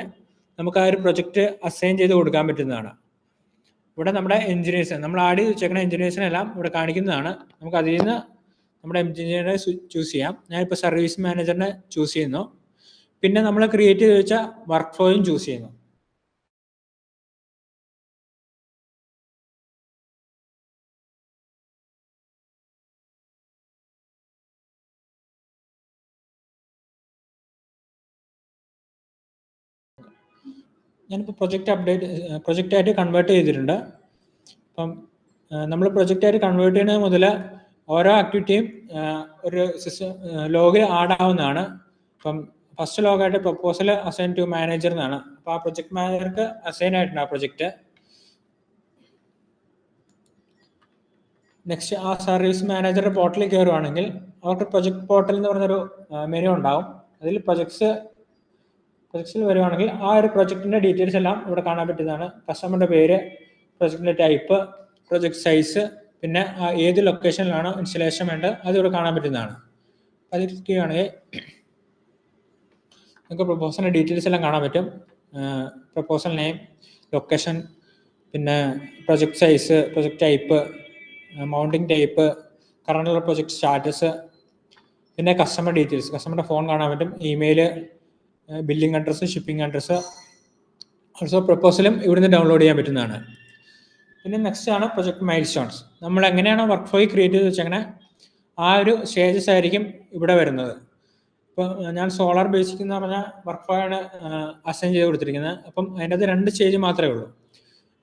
നമുക്ക് ആ ഒരു പ്രൊജക്റ്റ് അസൈൻ ചെയ്ത് കൊടുക്കാൻ പറ്റുന്നതാണ്. ഇവിടെ നമ്മുടെ എഞ്ചിനീയേഴ്സ്, നമ്മൾ ആഡ് ചെയ്ത് വെച്ചേക്കുന്ന എഞ്ചിനീയേഴ്സിനെല്ലാം ഇവിടെ കാണിക്കുന്നതാണ്. നമുക്ക് അതിൽ നിന്ന് നമ്മുടെ എഞ്ചിനീയറെ ചൂസ് ചെയ്യാം. ഞാനിപ്പോൾ സർവീസ് മാനേജറിനെ ചൂസ് ചെയ്യുന്നു. പിന്നെ നമ്മൾ ക്രിയേറ്റ് ചെയ്ത് വെച്ച വർക്ക് ഫ്ലോയും ചൂസ് ചെയ്യുന്നു. ഞാനിപ്പോൾ പ്രൊജക്റ്റായിട്ട് കൺവേർട്ട് ചെയ്തിട്ടുണ്ട്. അപ്പം നമ്മൾ പ്രൊജക്റ്റായിട്ട് കൺവേർട്ട് ചെയ്യുന്നത് മുതൽ ഓരോ ആക്ടിവിറ്റിയും ഒരു ലോഗിൽ ആഡ് ആവുന്നതാണ്. അപ്പം ഫസ്റ്റ് ലോഗായിട്ട് പ്രപ്പോസൽ അസൈൻ ടു മാനേജർ എന്നാണ്. അപ്പോൾ ആ പ്രൊജക്ട് മാനേജർക്ക് അസൈൻ ആയിട്ടുണ്ട് ആ പ്രൊജക്റ്റ്. നെക്സ്റ്റ് ആ സർവീസ് മാനേജറുടെ പോർട്ടലിൽ കയറുവാണെങ്കിൽ അവർക്ക് പ്രൊജക്ട് പോർട്ടൽ എന്ന് പറഞ്ഞൊരു മെനു ഉണ്ടാവും. അതിൽ പ്രൊജക്ട്സിൽ വരുവാണെങ്കിൽ ആ ഒരു പ്രൊജക്റ്റിന്റെ ഡീറ്റെയിൽസ് എല്ലാം ഇവിടെ കാണാൻ പറ്റുന്നതാണ്. കസ്റ്റമറുടെ പേര്, പ്രൊജക്റ്റിന്റെ ടൈപ്പ്, പ്രൊജക്ട് സൈസ്, പിന്നെ ഏത് ലൊക്കേഷനിലാണോ ഇൻസ്റ്റലേഷൻ വേണ്ടത് അത് ഇവിടെ കാണാൻ പറ്റുന്നതാണ്. അതിൽ ചെയ്യുകയാണെങ്കിൽ നിങ്ങൾക്ക് പ്രൊപ്പോസലിന്റെ ഡീറ്റെയിൽസ് എല്ലാം കാണാൻ പറ്റും. പ്രൊപ്പോസൽ നെയിം, ലൊക്കേഷൻ, പിന്നെ project size, project type, mounting type, കറണ്ടുള്ള പ്രൊജക്ട് സ്റ്റാറ്റസ്, പിന്നെ കസ്റ്റമർ ഡീറ്റെയിൽസ്, കസ്റ്റമറുടെ ഫോൺ കാണാൻ പറ്റും, email, billing address, shipping address. Also പ്രൊപ്പോസലും ഇവിടുന്ന് ഡൗൺലോഡ് ചെയ്യാൻ പറ്റുന്നതാണ്. പിന്നെ നെക്സ്റ്റ് ആണ് പ്രൊജക്ട് മൈൽ സ്റ്റോൺസ്. നമ്മൾ എങ്ങനെയാണോ വർക്ക് ഫ്ലോയിൽ ക്രിയേറ്റ് ചെയ്ത് വെച്ചങ്ങനെ ആ ഒരു സ്റ്റേജസ് ആയിരിക്കും ഇവിടെ വരുന്നത്. ഇപ്പോൾ ഞാൻ സോളാർ ബേസിക് എന്ന് പറഞ്ഞ വർക്ക് ഫ്ലോ ആണ് അസൈൻ ചെയ്ത് കൊടുത്തിരിക്കുന്നത്. അപ്പം അതിൻ്റെ അകത്ത് 2 സ്റ്റേജ് മാത്രമേ ഉള്ളൂ.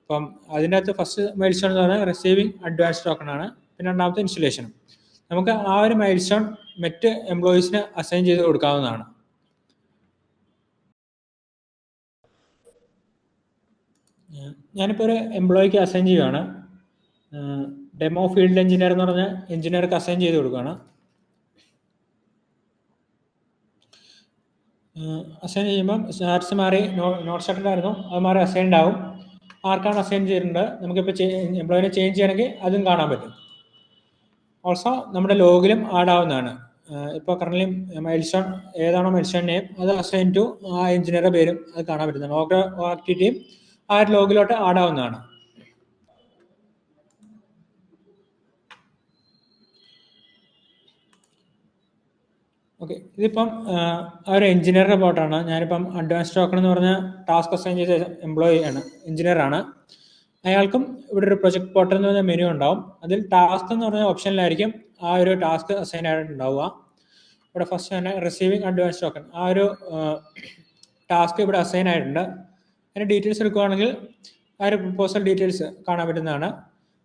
അപ്പം അതിൻ്റെ അകത്ത് ഫസ്റ്റ് മൈൽ സ്റ്റോൺ എന്ന് പറഞ്ഞാൽ റിസീവിങ് അഡ്വാൻസ് ടോക്കൺ ആണ്. പിന്നെ രണ്ടാമത്തെ ഇൻസ്റ്റലേഷനും. നമുക്ക് ആ ഒരു മൈൽ സ്റ്റോൺ മറ്റ് എംപ്ലോയീസിന് അസൈൻ ചെയ്ത് കൊടുക്കാവുന്നതാണ്. ഞാനിപ്പോൾ ഒരു എംപ്ലോയിക്ക് അസൈൻ ചെയ്യുകയാണ്. ഡെമോ ഫീൽഡ് എഞ്ചിനീയർ എന്ന് പറഞ്ഞ എഞ്ചിനീയർക്ക് അസൈൻ ചെയ്ത് കൊടുക്കുകയാണ്. അസൈൻ ചെയ്യുമ്പം സ്റ്റാറ്റസ് മാറി നോട്ട് സ്റ്റാർട്ടഡ് ആയിരുന്നു, അത് മാറി അസൈൻഡ് ആവും. ആർക്കാണ് അസൈൻ ചെയ്തിട്ടുണ്ട് നമുക്കിപ്പോൾ എംപ്ലോയിനെ ചേഞ്ച് ചെയ്യണമെങ്കിൽ അതും കാണാൻ പറ്റും. ഓൾസോ നമ്മുടെ ലോഗിലും ആഡ് ആവുന്നതാണ്. ഇപ്പോൾ കറന്റ് മൈൽ സ്റ്റോൺ ഏതാണോ മൈൽ സ്റ്റോൺ നെയിം അത് അസൈൻ ടു ആ എഞ്ചിനീയറുടെ പേരും അത് കാണാൻ പറ്റുന്നതാണ്. ഓരോ ആക്ടിവിറ്റിയും ആ ഒരു ലോഗിലോട്ട് ആഡ് ആവുന്നതാണ്. ഓക്കെ, ഇതിപ്പം ആ ഒരു എഞ്ചിനീയറുടെ പോർട്ടാണ്. ഞാനിപ്പം അഡ്വാൻസ് ടോക്കൺ എന്ന് പറഞ്ഞ ടാസ്ക് അസൈൻ ചെയ്ത എംപ്ലോയി ആണ്, എഞ്ചിനീയറാണ്. അയാൾക്കും ഇവിടെ ഒരു പ്രൊജക്ട് പോർട്ടൽ എന്ന് പറഞ്ഞ മെനു ഉണ്ടാവും. അതിൽ ടാസ്ക് എന്ന് പറഞ്ഞ ഓപ്ഷനിലായിരിക്കും ആ ഒരു ടാസ്ക് അസൈൻ ആയിട്ടുണ്ടാവുക. ഇവിടെ ഫസ്റ്റ് തന്നെ റിസീവിങ് അഡ്വാൻസ് ടോക്കൺ ആ ഒരു ടാസ്ക് ഇവിടെ അസൈൻ ആയിട്ടുണ്ട്. അതിൻ്റെ ഡീറ്റെയിൽസ് എടുക്കുകയാണെങ്കിൽ ആ ഒരു പ്രപ്പോസൽ ഡീറ്റെയിൽസ് കാണാൻ പറ്റുന്നതാണ്.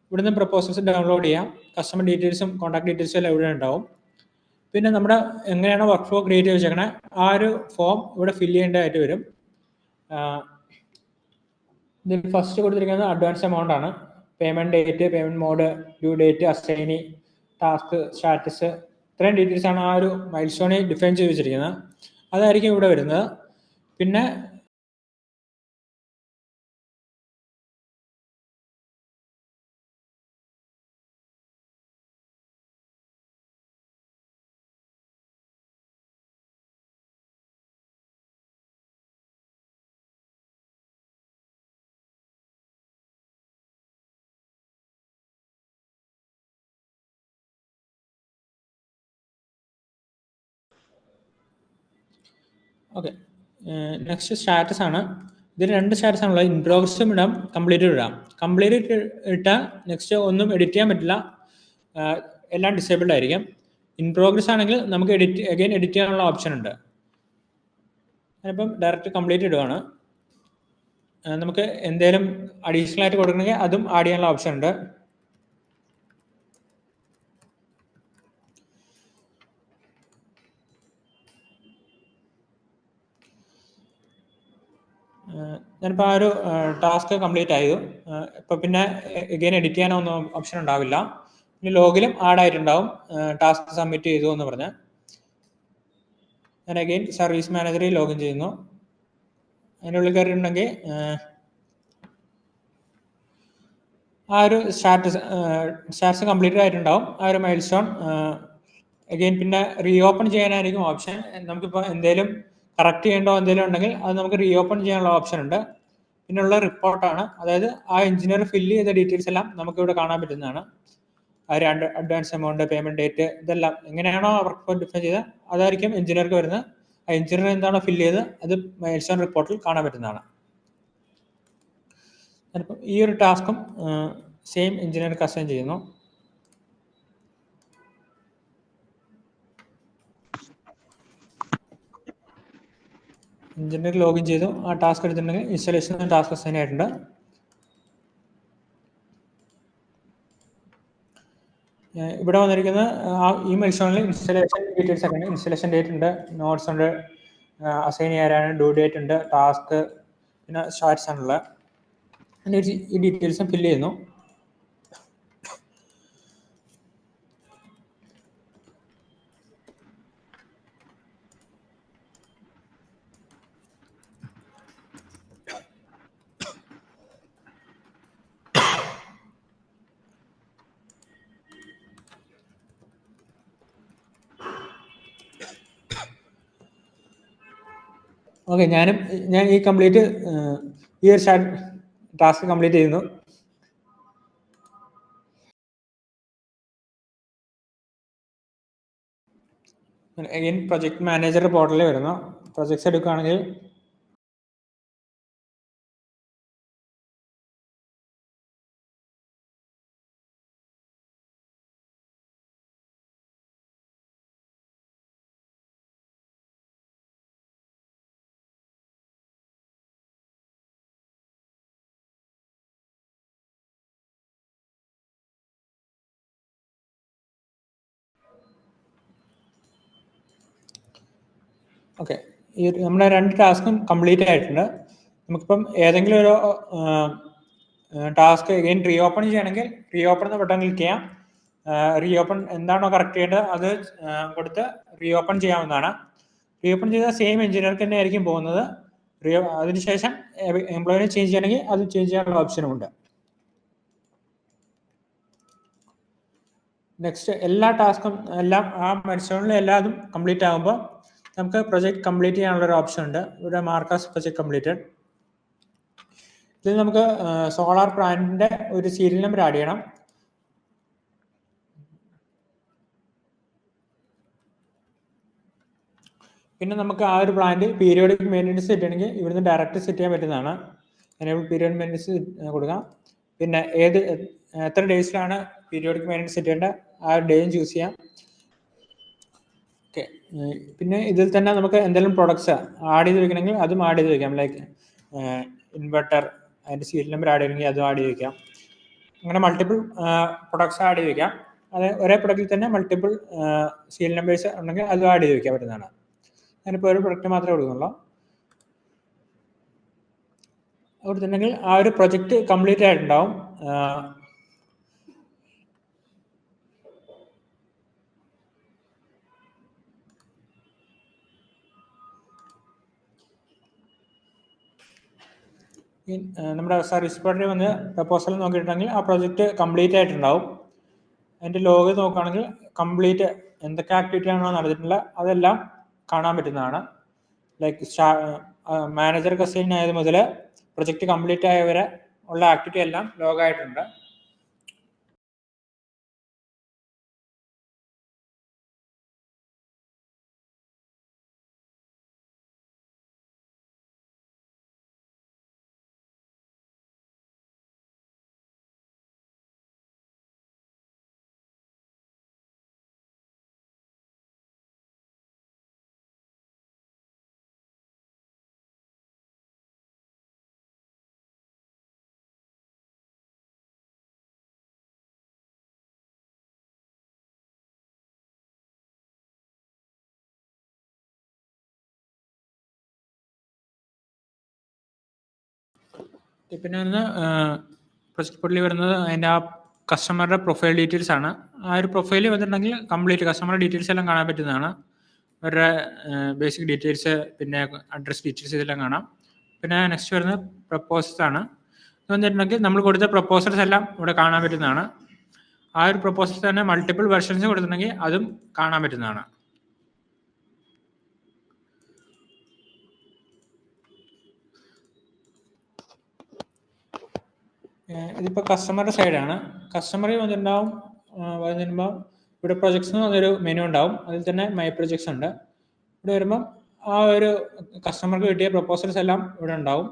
ഇവിടുന്ന് പ്രപ്പോസൽസ് ഡൗൺലോഡ് ചെയ്യാം. കസ്റ്റമർ ഡീറ്റെയിൽസും കോൺടാക്ട് ഡീറ്റെയിൽസും എല്ലാം ഇവിടെ ഉണ്ടാവും. പിന്നെ നമ്മുടെ എങ്ങനെയാണോ വർക്ക് ഫ്ലോ ക്രിയേറ്റ് ചെയ്ത് വെച്ചേക്കണേ ആ ഒരു ഫോം ഇവിടെ ഫില്ല് ചെയ്യേണ്ടതായിട്ട് വരും. ഇതിൽ ഫസ്റ്റ് കൊടുത്തിരിക്കുന്നത് അഡ്വാൻസ് എമൗണ്ട് ആണ്. Payment date, payment mode, due date, assignee, task, status, ഇത്രയും ഡീറ്റെയിൽസ് ആണ് ആ ഒരു മൈൽ സ്റ്റോണിൽ ഡിഫൈൻ ചെയ്ത് വെച്ചിരിക്കുന്നത്. അതായിരിക്കും ഇവിടെ വരുന്നത്. പിന്നെ ഓക്കെ, നെക്സ്റ്റ് സ്റ്റാറ്റസ് ആണ്. ഇതിൽ 2 സ്റ്റാറ്റസ് ആണുള്ളത്. ഇൻ പ്രോഗ്രസ്സും ഇടാം, കംപ്ലീറ്റ് ഇടാം. കംപ്ലീറ്റ് ഇട്ടാൽ നെക്സ്റ്റ് ഒന്നും എഡിറ്റ് ചെയ്യാൻ പറ്റില്ല, എല്ലാം ഡിസേബിൾഡ് ആയിരിക്കും. ഇൻ പ്രോഗ്രസ് ആണെങ്കിൽ നമുക്ക് അഗൈൻ എഡിറ്റ് ചെയ്യാനുള്ള ഓപ്ഷൻ ഉണ്ട്. ഞാനിപ്പം ഡയറക്റ്റ് കംപ്ലീറ്റ് ഇടുകയാണ്. നമുക്ക് എന്തെങ്കിലും അഡീഷണൽ ആയിട്ട് കൊടുക്കണമെങ്കിൽ അതും ആഡ് ചെയ്യാനുള്ള ഓപ്ഷൻ ഉണ്ട്. ഞാനിപ്പോൾ ആ ഒരു ടാസ്ക് കംപ്ലീറ്റ് ആയത്. ഇപ്പോൾ പിന്നെ എഗെയിൻ എഡിറ്റ് ചെയ്യാനൊന്നും ഓപ്ഷൻ ഉണ്ടാവില്ല. പിന്നെ ലോഗിലും ആഡ് ആയിട്ടുണ്ടാവും ടാസ്ക് സബ്മിറ്റ് ചെയ്തു എന്ന് പറഞ്ഞ്. ഞാൻ അഗെയിൻ സർവീസ് മാനേജറിൽ ലോഗിൻ ചെയ്യുന്നു. അതിനുള്ളിൽ കയറിയിട്ടുണ്ടെങ്കിൽ ആ ഒരു സ്റ്റാറ്റസ് കംപ്ലീറ്റ് ആയിട്ടുണ്ടാവും. ആ ഒരു മൈൽ സ്റ്റോൺ അഗെയിൻ പിന്നെ റീഓപ്പൺ ചെയ്യാനായിരിക്കും ഓപ്ഷൻ. നമുക്കിപ്പോൾ എന്തെങ്കിലും കറക്റ്റ് ചെയ്യേണ്ടോ എന്തെങ്കിലും ഉണ്ടെങ്കിൽ അത് നമുക്ക് റീഓപ്പൺ ചെയ്യാനുള്ള ഓപ്ഷൻ ഉണ്ട്. പിന്നെയുള്ള റിപ്പോർട്ടാണ്, അതായത് ആ എഞ്ചിനീയർ ഫില്ല് ചെയ്ത ഡീറ്റെയിൽസ് എല്ലാം നമുക്ക് ഇവിടെ കാണാൻ പറ്റുന്നതാണ്. ആ ഒരു അഡ്വാൻസ് എമൗണ്ട്, പേയ്മെന്റ് ഡേറ്റ്, ഇതെല്ലാം എങ്ങനെയാണോ അവർക്ക് ഡിഫൈൻ ചെയ്തത് അതായിരിക്കും എഞ്ചിനീയർക്ക് വരുന്നത്. ആ എഞ്ചിനീയർ എന്താണോ ഫില്ല് ചെയ്ത് അത് മൈൽസ്റ്റോൺ റിപ്പോർട്ടിൽ കാണാൻ പറ്റുന്നതാണ്. അതിപ്പം ഈ ഒരു ടാസ്കും സെയിം എഞ്ചിനീയർക്ക് അസൈൻ ചെയ്യുന്നു. എഞ്ചിനീയർ ലോഗിൻ ചെയ്തു, ആ ടാസ്ക് എടുത്തിട്ടുണ്ടെങ്കിൽ ഇൻസ്റ്റലേഷൻ ടാസ്ക് അസൈൻ ആയിട്ടുണ്ട്. ഇവിടെ വന്നിരിക്കുന്ന ഈ മൈൽസ്റ്റോണിൽ ഇൻസ്റ്റലേഷൻ ഡീറ്റെയിൽസ് ഒക്കെ ഉണ്ട്. ഇൻസ്റ്റലേഷൻ ഡേറ്റ് ഉണ്ട്, നോട്ട്സ് ഉണ്ട്, അസൈൻ ചെയ്യാനാണ്, ഡ്യൂ ഡേറ്റ് ഉണ്ട്, ടാസ്ക്, പിന്നെ സ്റ്റാറ്റ്സ് ആണുള്ളത്. ഈ ഡീറ്റെയിൽസും ഫില്ല് ചെയ്യുന്നു. ഓക്കെ, ഞാൻ ഈ കംപ്ലീറ്റ് ഈ ഒരു ടാസ്ക് കംപ്ലീറ്റ് ചെയ്യുന്നു. അഗൈൻ പ്രൊജക്ട് മാനേജർ പോർട്ടലിൽ വരുന്നു. പ്രൊജക്ട്സ് എടുക്കുകയാണെങ്കിൽ ഓക്കെ, ഈ നമ്മുടെ 2 ടാസ്കും കംപ്ലീറ്റ് ആയിട്ടുണ്ട്. നമുക്കിപ്പം ഏതെങ്കിലും ഒരു ടാസ്ക് അഗൈൻ റീ ഓപ്പൺ ചെയ്യണമെങ്കിൽ റീ ഓപ്പൺ എന്ന ബട്ടൺ ക്ലിക്ക് ചെയ്യാം. റീ ഓപ്പൺ എന്താണോ കറക്റ്റ് ചെയ്യേണ്ടത് അത് കൊടുത്ത് റീ ഓപ്പൺ ചെയ്യാവുന്നതാണ്. റീ ഓപ്പൺ ചെയ്ത സെയിം എഞ്ചിനീയർക്ക് തന്നെ ആയിരിക്കും പോകുന്നത്. അതിനുശേഷം എംപ്ലോയിനെ ചേഞ്ച് ചെയ്യണമെങ്കിൽ അത് ചേഞ്ച് ചെയ്യാനുള്ള ഓപ്ഷനും ഉണ്ട്. നെക്സ്റ്റ് എല്ലാ ടാസ്കും എല്ലാം ആ മൈൽസ്റ്റോണിൽ എല്ലാതും കംപ്ലീറ്റ് ആകുമ്പോൾ നമുക്ക് പ്രൊജക്ട് കംപ്ലീറ്റ് ചെയ്യാനുള്ള ഒരു ഓപ്ഷൻ ഉണ്ട്. ഇവിടെ മാർക്കാസ് പ്രൊജക്ട് കംപ്ലീറ്റഡ്. ഇതിൽ നമുക്ക് സോളാർ പ്ലാന്റിന്റെ ഒരു സീരിയൽ നമ്പർ ആഡ് ചെയ്യണം. പിന്നെ നമുക്ക് ആ ഒരു പ്ലാന്റ് പീരിയോഡിക് മെയിൻ്റെനൻസ് സെറ്റ് ചെയ്യണമെങ്കിൽ ഇവിടുന്ന് ഡയറക്റ്റ് സെറ്റ് ചെയ്യാൻ പറ്റുന്നതാണ്. എനേബിൾ പീരിയോഡിക് മെയിൻ്റെനൻസ് കൊടുക്കാം. പിന്നെ എത്ര ഡേയ്സിലാണ് പീരിയോഡിക് മെയിൻ്റെനൻസ് സെറ്റ് ചെയ്യേണ്ടത് ആ ഡേയും ചൂസ് ചെയ്യാം. ഓക്കെ, പിന്നെ ഇതിൽ തന്നെ നമുക്ക് എന്തെങ്കിലും പ്രൊഡക്ട്സ് ആഡ് ചെയ്ത് വെക്കണമെങ്കിൽ അതും ആഡ് ചെയ്ത് വെക്കാം. ലൈക്ക് ഇൻവെർട്ടർ, അതിൻ്റെ സീരിയൽ നമ്പർ ആഡ് ചെയ്യണമെങ്കിൽ അതും ആഡ് ചെയ്ത് വെക്കാം. അങ്ങനെ മൾട്ടിപ്പിൾ പ്രൊഡക്ട്സ് ആഡ് ചെയ്ത് വെക്കാം. അത് ഒരേ പ്രൊഡക്റ്റിൽ തന്നെ മൾട്ടിപ്പിൾ സീരിയൽ നമ്പേഴ്സ് ഉണ്ടെങ്കിൽ അതും ആഡ് ചെയ്ത് വെക്കാൻ പറ്റുന്നതാണ്. ഞാനിപ്പോൾ ഒരു പ്രൊഡക്റ്റ് മാത്രമേ കൊടുക്കുന്നുള്ളൂ. കൊടുത്തിട്ടുണ്ടെങ്കിൽ ആ ഒരു പ്രൊജക്റ്റ് കംപ്ലീറ്റ് ആയിട്ടുണ്ടാവും. നമ്മുടെ സർവീസ് പ്രൊവൈഡറിൽ വന്ന് പ്രപ്പോസൽ നോക്കിയിട്ടുണ്ടെങ്കിൽ ആ പ്രൊജക്റ്റ് കംപ്ലീറ്റ് ആയിട്ടുണ്ടാവും. അതിൻ്റെ ലോഗ് നോക്കുകയാണെങ്കിൽ കംപ്ലീറ്റ് എന്തൊക്കെ ആക്ടിവിറ്റി ആണോ നടന്നിട്ടുള്ളത് അതെല്ലാം കാണാൻ പറ്റുന്നതാണ്. ലൈക്ക് മാനേജർക്ക് അസൈൻ ആയത് മുതൽ പ്രൊജക്റ്റ് കംപ്ലീറ്റ് ആയവരെ ഉള്ള ആക്ടിവിറ്റി എല്ലാം ലോഗായിട്ടുണ്ട്. പിന്നെ ഒന്ന് പ്രൊജക്ട് പോർട്ടലിൽ വരുന്നത് അതിൻ്റെ ആ കസ്റ്റമറുടെ പ്രൊഫൈൽ ഡീറ്റെയിൽസ് ആണ്. ആ ഒരു പ്രൊഫൈൽ വന്നിട്ടുണ്ടെങ്കിൽ കംപ്ലീറ്റ് കസ്റ്റമർ ഡീറ്റെയിൽസ് എല്ലാം കാണാൻ പറ്റുന്നതാണ്. അവരുടെ ബേസിക് ഡീറ്റെയിൽസ്, പിന്നെ അഡ്രസ് ഡീറ്റെയിൽസ് ഇതെല്ലാം കാണാം. പിന്നെ നെക്സ്റ്റ് വരുന്നത് പ്രപ്പോസൽസ് ആണ്. ഇത് വന്നിട്ടുണ്ടെങ്കിൽ നമ്മൾ കൊടുത്ത പ്രപ്പോസൽസ് എല്ലാം ഇവിടെ കാണാൻ പറ്റുന്നതാണ്. ആ ഒരു പ്രപ്പോസൽസ് തന്നെ മൾട്ടിപ്പിൾ വെർഷൻസ് കൊടുത്തിട്ടുണ്ടെങ്കിൽ അതും കാണാൻ പറ്റുന്നതാണ്. ഇതിപ്പോൾ കസ്റ്റമറുടെ സൈഡാണ്. കസ്റ്റമറിൽ വന്നിട്ടുണ്ടാവും വരുമ്പോൾ ഇവിടെ പ്രൊജക്ട്സ് എന്ന് പറഞ്ഞൊരു മെനു ഉണ്ടാവും. അതിൽ തന്നെ മൈ പ്രൊജക്ട്സ് ഉണ്ട്. ഇവിടെ വരുമ്പം ആ ഒരു കസ്റ്റമർക്ക് കിട്ടിയ പ്രൊപ്പോസൽസ് എല്ലാം ഇവിടെ ഉണ്ടാവും.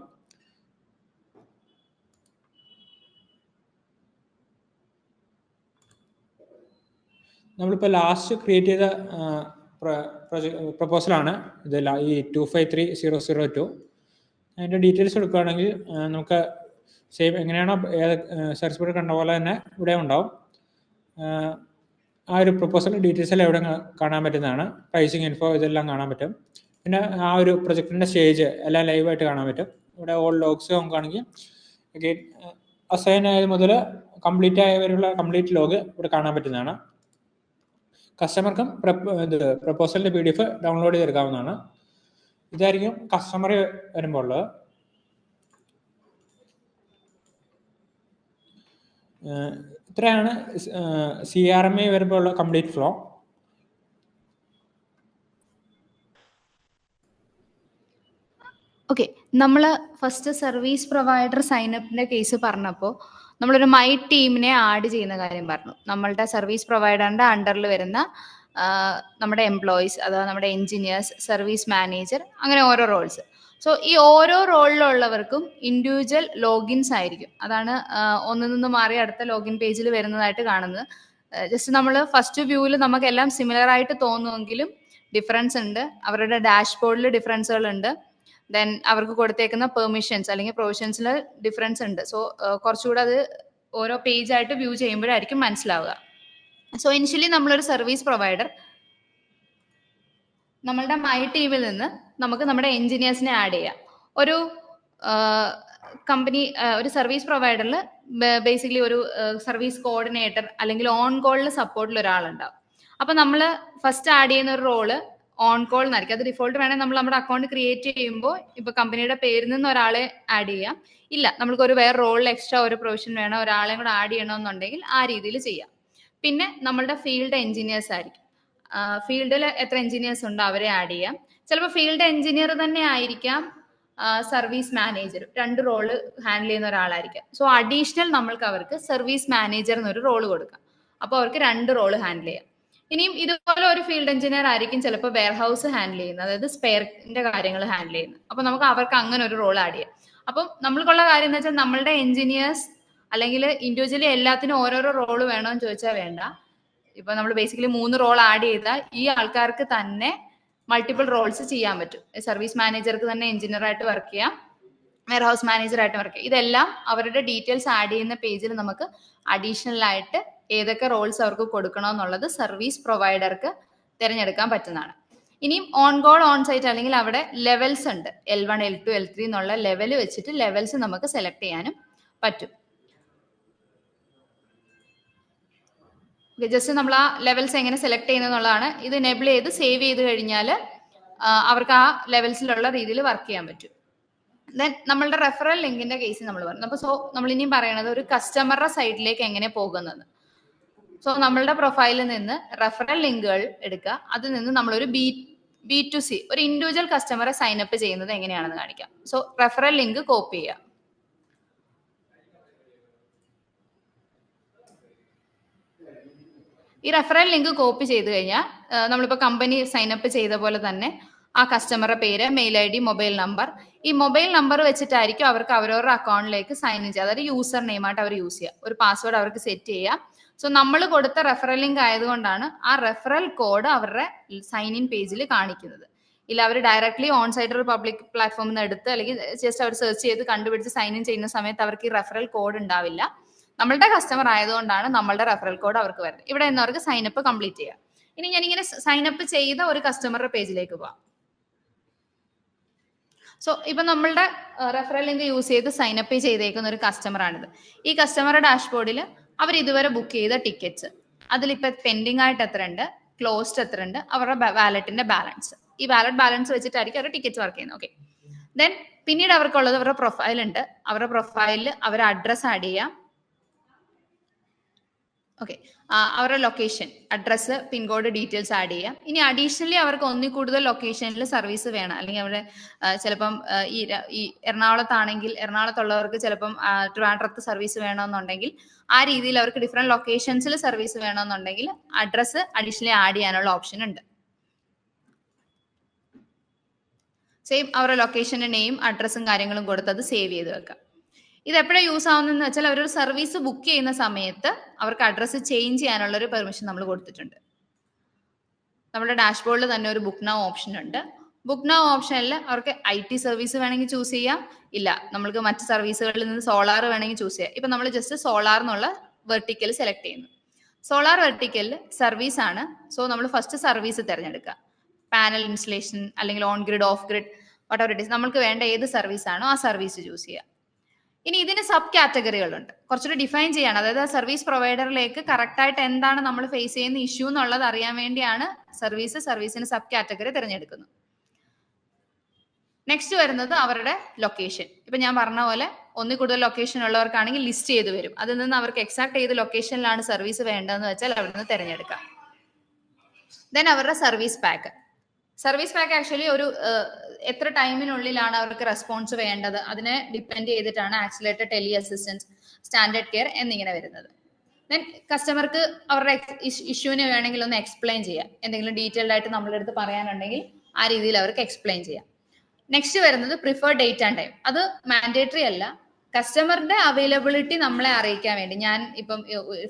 നമ്മളിപ്പോൾ ലാസ്റ്റ് ക്രിയേറ്റ് ചെയ്ത പ്രൊപ്പോസലാണ് ഇത്, ഈ 253002. അതിൻ്റെ ഡീറ്റെയിൽസ് എടുക്കുകയാണെങ്കിൽ നമുക്ക് സെയിം എങ്ങനെയാണോ സെർച്ച് ബോർഡ് കണ്ട പോലെ തന്നെ ഇവിടെ ഉണ്ടാവും. ആ ഒരു പ്രൊപ്പോസൽ ഡീറ്റെയിൽസ് എല്ലാം ഇവിടെ കാണാൻ പറ്റുന്നതാണ്. പ്രൈസിങ് ഇൻഫോ ഇതെല്ലാം കാണാൻ പറ്റും. പിന്നെ ആ ഒരു പ്രൊജക്റ്റിൻ്റെ സ്റ്റേജ് എല്ലാം ലൈവായിട്ട് കാണാൻ പറ്റും. ഇവിടെ ഓൾ ലോഗ്സ് നോക്കുകയാണെങ്കിൽ അഗെയിൻ അസൈൻ ആയത് മുതൽ കംപ്ലീറ്റ് ആയവരുള്ള കംപ്ലീറ്റ് ലോഗ് ഇവിടെ കാണാൻ പറ്റുന്നതാണ്. കസ്റ്റമർക്കും പ്രപ്പോസലിൻ്റെ PDF ഡൗൺലോഡ് ചെയ്തെടുക്കാവുന്നതാണ്. ഇതായിരിക്കും കസ്റ്റമർ വരുമ്പോൾ ഉള്ളത്. ഇത്രയാണ് CRMA വരുമ്പോൾ ഉള്ള കംപ്ലീറ്റ് ഫ്ലോ. ഓക്കെ, നമ്മൾ ഫസ്റ്റ് സർവീസ് പ്രൊവൈഡർ സൈനപ്പിന്റെ കേസ് പറഞ്ഞപ്പോൾ നമ്മളൊരു മൈ ടീമിനെ ആഡ് ചെയ്യുന്ന കാര്യം പറഞ്ഞു. നമ്മളുടെ സർവീസ് പ്രൊവൈഡറിന്റെ അണ്ടറിൽ വരുന്ന നമ്മുടെ എംപ്ലോയീസ്, അഥവാ നമ്മുടെ എഞ്ചിനീയേഴ്സ്, സർവീസ് മാനേജർ, അങ്ങനെ ഓരോ റോൾസ്. സോ ഈ ഓരോ റോളിലുള്ളവർക്കും ഇൻഡിവിജ്വൽ ലോഗിൻസ് ആയിരിക്കും. അതാണ് ഒന്നിൽ നിന്ന് മാറി അടുത്ത ലോഗിൻ പേജിൽ വരുന്നതായിട്ട് കാണുന്നത്. ജസ്റ്റ് നമ്മൾ ഫസ്റ്റ് വ്യൂവിൽ നമുക്കെല്ലാം സിമിലർ ആയിട്ട് തോന്നുമെങ്കിലും ഡിഫറൻസ് ഉണ്ട്. അവരുടെ ഡാഷ്ബോർഡിൽ ഡിഫറൻസുകൾ ഉണ്ട്. ദെൻ അവർക്ക് കൊടുത്തേക്കുന്ന പെർമിഷൻസ് അല്ലെങ്കിൽ പ്രൊവിഷൻസിൽ ഡിഫറൻസ് ഉണ്ട്. സോ കുറച്ചുകൂടെ അത് ഓരോ പേജായിട്ട് വ്യൂ ചെയ്യുമ്പോഴായിരിക്കും മനസ്സിലാവുക. സോ ഇനിഷ്യലി നമ്മളൊരു സർവീസ് പ്രൊവൈഡർ, നമ്മളുടെ മൈ ടീമിൽ നിന്ന് നമുക്ക് നമ്മുടെ എഞ്ചിനീയേഴ്സിനെ ആഡ് ചെയ്യാം. ഒരു കമ്പനി, ഒരു സർവീസ് പ്രൊവൈഡറിൽ ബേസിക്കലി ഒരു സർവീസ് കോർഡിനേറ്റർ അല്ലെങ്കിൽ ഓൺ കോളിൽ സപ്പോർട്ടിൽ ഒരാളുണ്ടാവും. അപ്പൊ നമ്മൾ ഫസ്റ്റ് ആഡ് ചെയ്യുന്ന ഒരു റോള് ഓൺ കോൾ എന്നായിരിക്കും. അത് ഡിഫോൾട്ട് വേണമെങ്കിൽ നമ്മൾ നമ്മുടെ അക്കൗണ്ട് ക്രിയേറ്റ് ചെയ്യുമ്പോൾ ഇപ്പൊ കമ്പനിയുടെ പേരിൽ നിന്ന് ഒരാളെ ആഡ് ചെയ്യാം. ഇല്ല, നമ്മൾക്ക് ഒരു വേറെ റോളിൽ എക്സ്ട്രാ ഒരു പ്രൊവിഷൻ വേണം, ഒരാളെയും കൂടെ ആഡ് ചെയ്യണമെന്നുണ്ടെങ്കിൽ ആ രീതിയിൽ ചെയ്യാം. പിന്നെ നമ്മളുടെ ഫീൽഡ് എഞ്ചിനീയേഴ്സ് ആയിരിക്കും. ഫീൽഡിൽ എത്ര എഞ്ചിനീയേഴ്സ് ഉണ്ടോ അവരെ ആഡ് ചെയ്യാം. ചിലപ്പോൾ ഫീൽഡ് എഞ്ചിനീയർ തന്നെ ആയിരിക്കാം സർവീസ് മാനേജർ, രണ്ട് റോള് ഹാൻഡിൽ ചെയ്യുന്ന ഒരാളായിരിക്കാം. സോ അഡീഷണൽ നമ്മൾക്ക് അവർക്ക് സർവീസ് മാനേജർ എന്നൊരു റോള് കൊടുക്കാം. അപ്പോൾ അവർക്ക് രണ്ട് റോള് ഹാൻഡിൽ ചെയ്യാം. ഇനിയും ഇതുപോലെ ഒരു ഫീൽഡ് എഞ്ചിനീയർ ആയിരിക്കും ചിലപ്പോൾ വെയർഹൗസ് ഹാൻഡിൽ ചെയ്യുന്നത്, അതായത് സ്പെയറിന്റെ കാര്യങ്ങൾ ഹാൻഡിൽ ചെയ്യുന്നത്. അപ്പൊ നമുക്ക് അവർക്ക് അങ്ങനെ ഒരു റോൾ ആഡ് ചെയ്യാം. അപ്പം നമ്മൾക്കുള്ള കാര്യം എന്ന് വെച്ചാൽ നമ്മളുടെ എഞ്ചിനീയേഴ്സ് അല്ലെങ്കിൽ ഇൻഡിവിജ്വലി എല്ലാത്തിനും ഓരോരോ റോള് വേണമെന്ന് ചോദിച്ചാൽ വേണ്ട. ഇപ്പൊ നമ്മൾ ബേസിക്കലി 3 റോൾ ആഡ് ചെയ്താൽ ഈ ആൾക്കാർക്ക് തന്നെ മൾട്ടിപ്പിൾ റോൾസ് ചെയ്യാൻ പറ്റും. സർവീസ് മാനേജർക്ക് തന്നെ എഞ്ചിനീയർ ആയിട്ട് വർക്ക് ചെയ്യാം, വെയർഹൗസ് മാനേജർ ആയിട്ട് വർക്ക് ചെയ്യാം. ഇതെല്ലാം അവരുടെ ഡീറ്റെയിൽസ് ആഡ് ചെയ്യുന്ന പേജിൽ നമുക്ക് അഡീഷണൽ ആയിട്ട് ഏതൊക്കെ റോൾസ് അവർക്ക് കൊടുക്കണമെന്നുള്ളത് സർവീസ് പ്രൊവൈഡർക്ക് തിരഞ്ഞെടുക്കാൻ പറ്റുന്നതാണ്. ഇനിയും ഓൺ കോൾ, ഓൺ സൈറ്റ് അല്ലെങ്കിൽ അവിടെ ലെവൽസ് ഉണ്ട്. L1, L2, L3 എന്നുള്ള ലെവൽ വെച്ചിട്ട് ലെവൽസ് നമുക്ക് സെലക്ട് ചെയ്യാനും പറ്റും. ജസ്റ്റ് നമ്മൾ ആ ലെവൽസ് എങ്ങനെ സെലക്ട് ചെയ്യുന്നതാണ്. ഇത് എനേബിൾ ചെയ്ത് സേവ് ചെയ്ത് കഴിഞ്ഞാൽ അവർക്ക് ആ ലെവൽസിലുള്ള രീതിയിൽ വർക്ക് ചെയ്യാൻ പറ്റും. ദെൻ നമ്മളുടെ റെഫറൽ ലിങ്കിന്റെ കേസ് നമ്മൾ പറഞ്ഞു. അപ്പോൾ നമ്മൾ ഇനിയും പറയണത് ഒരു കസ്റ്റമറുടെ സൈഡിലേക്ക് എങ്ങനെ പോകുന്നത്. സോ നമ്മളുടെ പ്രൊഫൈലിൽ നിന്ന് റെഫറൽ ലിങ്കുകൾ എടുക്കുക. അതിൽ നിന്ന് നമ്മളൊരു B2C ഒരു ഇൻഡിവിജ്വൽ കസ്റ്റമറെ സൈൻ അപ്പ് ചെയ്യുന്നത് എങ്ങനെയാണെന്ന് കാണിക്കാം. സോ റെഫറൽ ലിങ്ക് കോപ്പി ചെയ്യുക. ഈ റെഫറൽ ലിങ്ക് കോപ്പി ചെയ്ത് കഴിഞ്ഞാൽ നമ്മളിപ്പോൾ കമ്പനി സൈൻ അപ്പ് ചെയ്ത പോലെ തന്നെ ആ കസ്റ്റമറുടെ പേര്, മെയിൽ ID, മൊബൈൽ നമ്പർ, ഈ മൊബൈൽ നമ്പർ വെച്ചിട്ടായിരിക്കും അവർക്ക് അവരവരുടെ അക്കൗണ്ടിലേക്ക് സൈൻ ഇൻ ചെയ്യുക. അതായത് യൂസർ നെയിം ആയിട്ട് അവർ യൂസ് ചെയ്യുക. ഒരു പാസ്വേഡ് അവർക്ക് സെറ്റ് ചെയ്യുക. സോ നമ്മൾ കൊടുത്ത റെഫറൽ ലിങ്ക് ആയതുകൊണ്ടാണ് ആ റെഫറൽ കോഡ് അവരുടെ സൈൻ ഇൻ പേജിൽ കാണിക്കുന്നത്. ഇല്ല അവർ ഡയറക്ട്ലി ഓൺ സൈറ്റ് ഒരു പബ്ലിക് പ്ലാറ്റ്ഫോമിൽ നിന്ന് എടുത്ത് അല്ലെങ്കിൽ ജസ്റ്റ് അവർ സെർച്ച് ചെയ്ത് കണ്ടുപിടിച്ച് സൈൻ ഇൻ ചെയ്യുന്ന സമയത്ത് അവർക്ക് ഈ റെഫറൽ കോഡ് ഉണ്ടാവില്ല. നമ്മളുടെ കസ്റ്റമർ ആയതുകൊണ്ടാണ് നമ്മളുടെ റെഫറൽ കോഡ് അവർക്ക് വരുന്നത്. ഇവിടെ നിന്ന് അവർക്ക് സൈൻ അപ്പ് കംപ്ലീറ്റ് ചെയ്യാം. ഇനി ഞാനിങ്ങനെ സൈൻ അപ്പ് ചെയ്ത ഒരു കസ്റ്റമറുടെ പേജിലേക്ക് പോവാം. സോ ഇപ്പൊ നമ്മളുടെ റെഫറൽ ലിങ്ക് യൂസ് ചെയ്ത് സൈൻ അപ്പ് ചെയ്തേക്കുന്ന ഒരു കസ്റ്റമറാണിത്. ഈ കസ്റ്റമറുടെ ഡാഷ്ബോർഡിൽ അവർ ഇതുവരെ ബുക്ക് ചെയ്ത ടിക്കറ്റ്സ്, അതിലിപ്പോൾ പെൻഡിങ് ആയിട്ട് എത്ര ഉണ്ട്, ക്ലോസ്ഡ് എത്ര ഉണ്ട്, അവരുടെ വാലറ്റിന്റെ ബാലൻസ്, ഈ വാലറ്റ് ബാലൻസ് വെച്ചിട്ടായിരിക്കും അവരുടെ ടിക്കറ്റ്സ് വർക്ക് ചെയ്യുന്നത്. ഓക്കെ, ദെൻ പിന്നീട് അവർക്കുള്ളത് അവരുടെ പ്രൊഫൈൽ ഉണ്ട്. അവരുടെ പ്രൊഫൈലിൽ അവരുടെ അഡ്രസ് ആഡ് ചെയ്യാം. ഓക്കെ, അവരുടെ location, address, pincode details add ചെയ്യാം. ഇനി അഡീഷണലി അവർക്ക് ഒന്നിൽ കൂടുതൽ ലൊക്കേഷനിൽ സർവീസ് വേണം, അല്ലെങ്കിൽ അവിടെ ചിലപ്പം ഈ എറണാകുളത്താണെങ്കിൽ എറണാകുളത്തുള്ളവർക്ക് ചിലപ്പം ട്രിവാൻഡ്രത്ത് സർവീസ് വേണമെന്നുണ്ടെങ്കിൽ ആ രീതിയിൽ അവർക്ക് ഡിഫറെന്റ് ലൊക്കേഷൻസിൽ സർവീസ് വേണമെന്നുണ്ടെങ്കിൽ അഡ്രസ്സ് അഡീഷണലി ആഡ് ചെയ്യാനുള്ള ഓപ്ഷൻ ഉണ്ട്. സെയിം അവരുടെ ലൊക്കേഷൻ്റെ നെയിം, അഡ്രസ്സും കാര്യങ്ങളും കൊടുത്തത് സേവ് ചെയ്ത് വെക്കാം. ഇത് എപ്പോഴാണ് യൂസ് ആവുന്നതെന്ന് വെച്ചാൽ അവരൊരു സർവീസ് ബുക്ക് ചെയ്യുന്ന സമയത്ത് അവർക്ക് അഡ്രസ്സ് ചേഞ്ച് ചെയ്യാനുള്ള ഒരു പെർമിഷൻ നമ്മൾ കൊടുത്തിട്ടുണ്ട്. നമ്മുടെ ഡാഷ്ബോർഡിൽ തന്നെ ഒരു ബുക്ക് നൗ ഓപ്ഷൻ ഉണ്ട്. ബുക്ക് നൗ ഓപ്ഷനിൽ അവർക്ക് IT സർവീസ് വേണമെങ്കിൽ ചൂസ് ചെയ്യാം, ഇല്ല നമ്മൾക്ക് മറ്റ് സർവീസുകളിൽ നിന്ന് സോളാർ വേണമെങ്കിൽ ചൂസ് ചെയ്യാം. ഇപ്പം നമ്മൾ ജസ്റ്റ് സോളാർ എന്നുള്ള വെർട്ടിക്കൽ സെലക്ട് ചെയ്യുന്നു. സോളാർ വെർട്ടിക്കലിൽ സർവീസ് ആണ്, സോ നമ്മൾ ഫസ്റ്റ് സർവീസ് തിരഞ്ഞെടുക്കുക. പാനൽ ഇൻസ്റ്റലേഷൻ അല്ലെങ്കിൽ on grid, off grid, what ever it is, നമ്മൾക്ക് വേണ്ട ഏത് സർവീസ് ആണോ ആ സർവീസ് ചൂസ് ചെയ്യുക. ഇനി ഇതിന് സബ് കാറ്റഗറികളുണ്ട്, കുറച്ചുകൂടി ഡിഫൈൻ ചെയ്യാണ്. അതായത് ആ സർവീസ് പ്രൊവൈഡറിലേക്ക് കറക്റ്റായിട്ട് എന്താണ് നമ്മൾ ഫേസ് ചെയ്യുന്ന ഇഷ്യൂ എന്നുള്ളത് അറിയാൻ വേണ്ടിയാണ് സർവീസിന് സബ് കാറ്റഗറി തിരഞ്ഞെടുക്കുന്നത്. നെക്സ്റ്റ് വരുന്നത് അവരുടെ ലൊക്കേഷൻ. ഇപ്പൊ ഞാൻ പറഞ്ഞ പോലെ ഒന്നിൽ കൂടുതൽ ലൊക്കേഷൻ ഉള്ളവർക്കാണെങ്കിൽ ലിസ്റ്റ് ചെയ്ത് വരും. അതിൽ നിന്ന് അവർക്ക് എക്സാക്ട് ഏത് ലൊക്കേഷനിലാണ് സർവീസ് വേണ്ടതെന്ന് വെച്ചാൽ അവിടെ നിന്ന് തിരഞ്ഞെടുക്കാം. ദെൻ അവരുടെ service pack. Service pack actually ഒരു എത്ര ടൈമിനുള്ളിലാണ് അവർക്ക് റെസ്പോൺസ് വേണ്ടത് അതിനെ ഡിപ്പെൻഡ് ചെയ്തിട്ടാണ് accelerator, tele assistance, standard care എന്നിങ്ങനെ വരുന്നത്. ദെൻ കസ്റ്റമർക്ക് അവരുടെ ഇഷ്യൂവിനെ വേണമെങ്കിൽ ഒന്ന് എക്സ്പ്ലെയിൻ ചെയ്യാം. എന്തെങ്കിലും ഡീറ്റെയിൽഡ് ആയിട്ട് നമ്മളുടെ അടുത്ത് പറയാനുണ്ടെങ്കിൽ ആ രീതിയിൽ അവർക്ക് എക്സ്പ്ലെയിൻ ചെയ്യാം. നെക്സ്റ്റ് വരുന്നത് പ്രിഫേർഡ് ഡേറ്റ് ആൻഡ് ടൈം. അത് മാൻഡേറ്ററി അല്ല, കസ്റ്റമറിന്റെ അവൈലബിലിറ്റി നമ്മളെ അറിയിക്കാൻ വേണ്ടി. ഞാൻ ഇപ്പം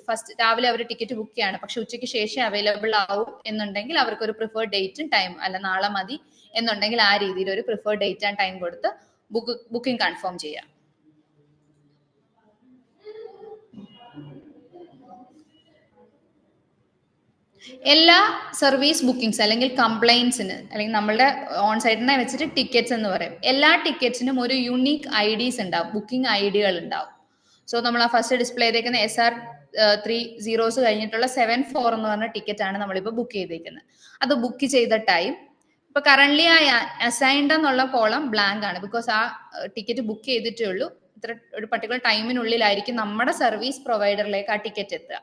ഫസ്റ്റ് രാവിലെ അവർ ടിക്കറ്റ് ബുക്ക് ചെയ്യാണ്, പക്ഷെ ഉച്ചയ്ക്ക് ശേഷം അവൈലബിൾ ആവും എന്നുണ്ടെങ്കിൽ അവർക്ക് ഒരു പ്രിഫേർഡ് ഡേറ്റും ടൈം, അല്ല നാളെ മതി എന്നുണ്ടെങ്കിൽ ആ രീതിയിൽ ഒരു പ്രിഫേർഡ് ഡേറ്റ് ആൻഡ് ടൈം കൊടുത്ത് ബുക്കിംഗ് കൺഫേം ചെയ്യാം. എല്ലാ സർവീസ് ബുക്കിംഗ്സ് അല്ലെങ്കിൽ കംപ്ലൈൻസിന് അല്ലെങ്കിൽ നമ്മളുടെ ഓൺ സൈറ്റിനെ വെച്ചിട്ട് ടിക്കറ്റ്സ് എന്ന് പറയും, എല്ലാ ടിക്കറ്റ്സിനും ഒരു യുണീക്ക് IDs ഉണ്ടാവും, ബുക്കിംഗ് IDകൾ ഉണ്ടാവും. സോ നമ്മൾ ആ ഫസ്റ്റ് ഡിസ്പ്ലേ ചെയ്തേക്കുന്ന SR3 zeros കഴിഞ്ഞിട്ടുള്ള 74 എന്ന് പറഞ്ഞ ടിക്കറ്റ് ആണ് നമ്മളിപ്പോൾ ബുക്ക് ചെയ്തേക്കുന്നത്. അത് ബുക്ക് ചെയ്ത ടൈം, ഇപ്പൊ കറന്റ് ആ അസൈൻഡ് എന്നുള്ള കോളം ബ്ലാങ്ക് ആണ്, ബിക്കോസ് ആ ടിക്കറ്റ് ബുക്ക് ചെയ്തിട്ടേ ഉള്ളൂ. ഇത്ര ഒരു പർട്ടിക്കുലർ ടൈമിനുള്ളിലായിരിക്കും നമ്മുടെ സർവീസ് പ്രൊവൈഡറിലേക്ക് ആ ടിക്കറ്റ് എത്തുക.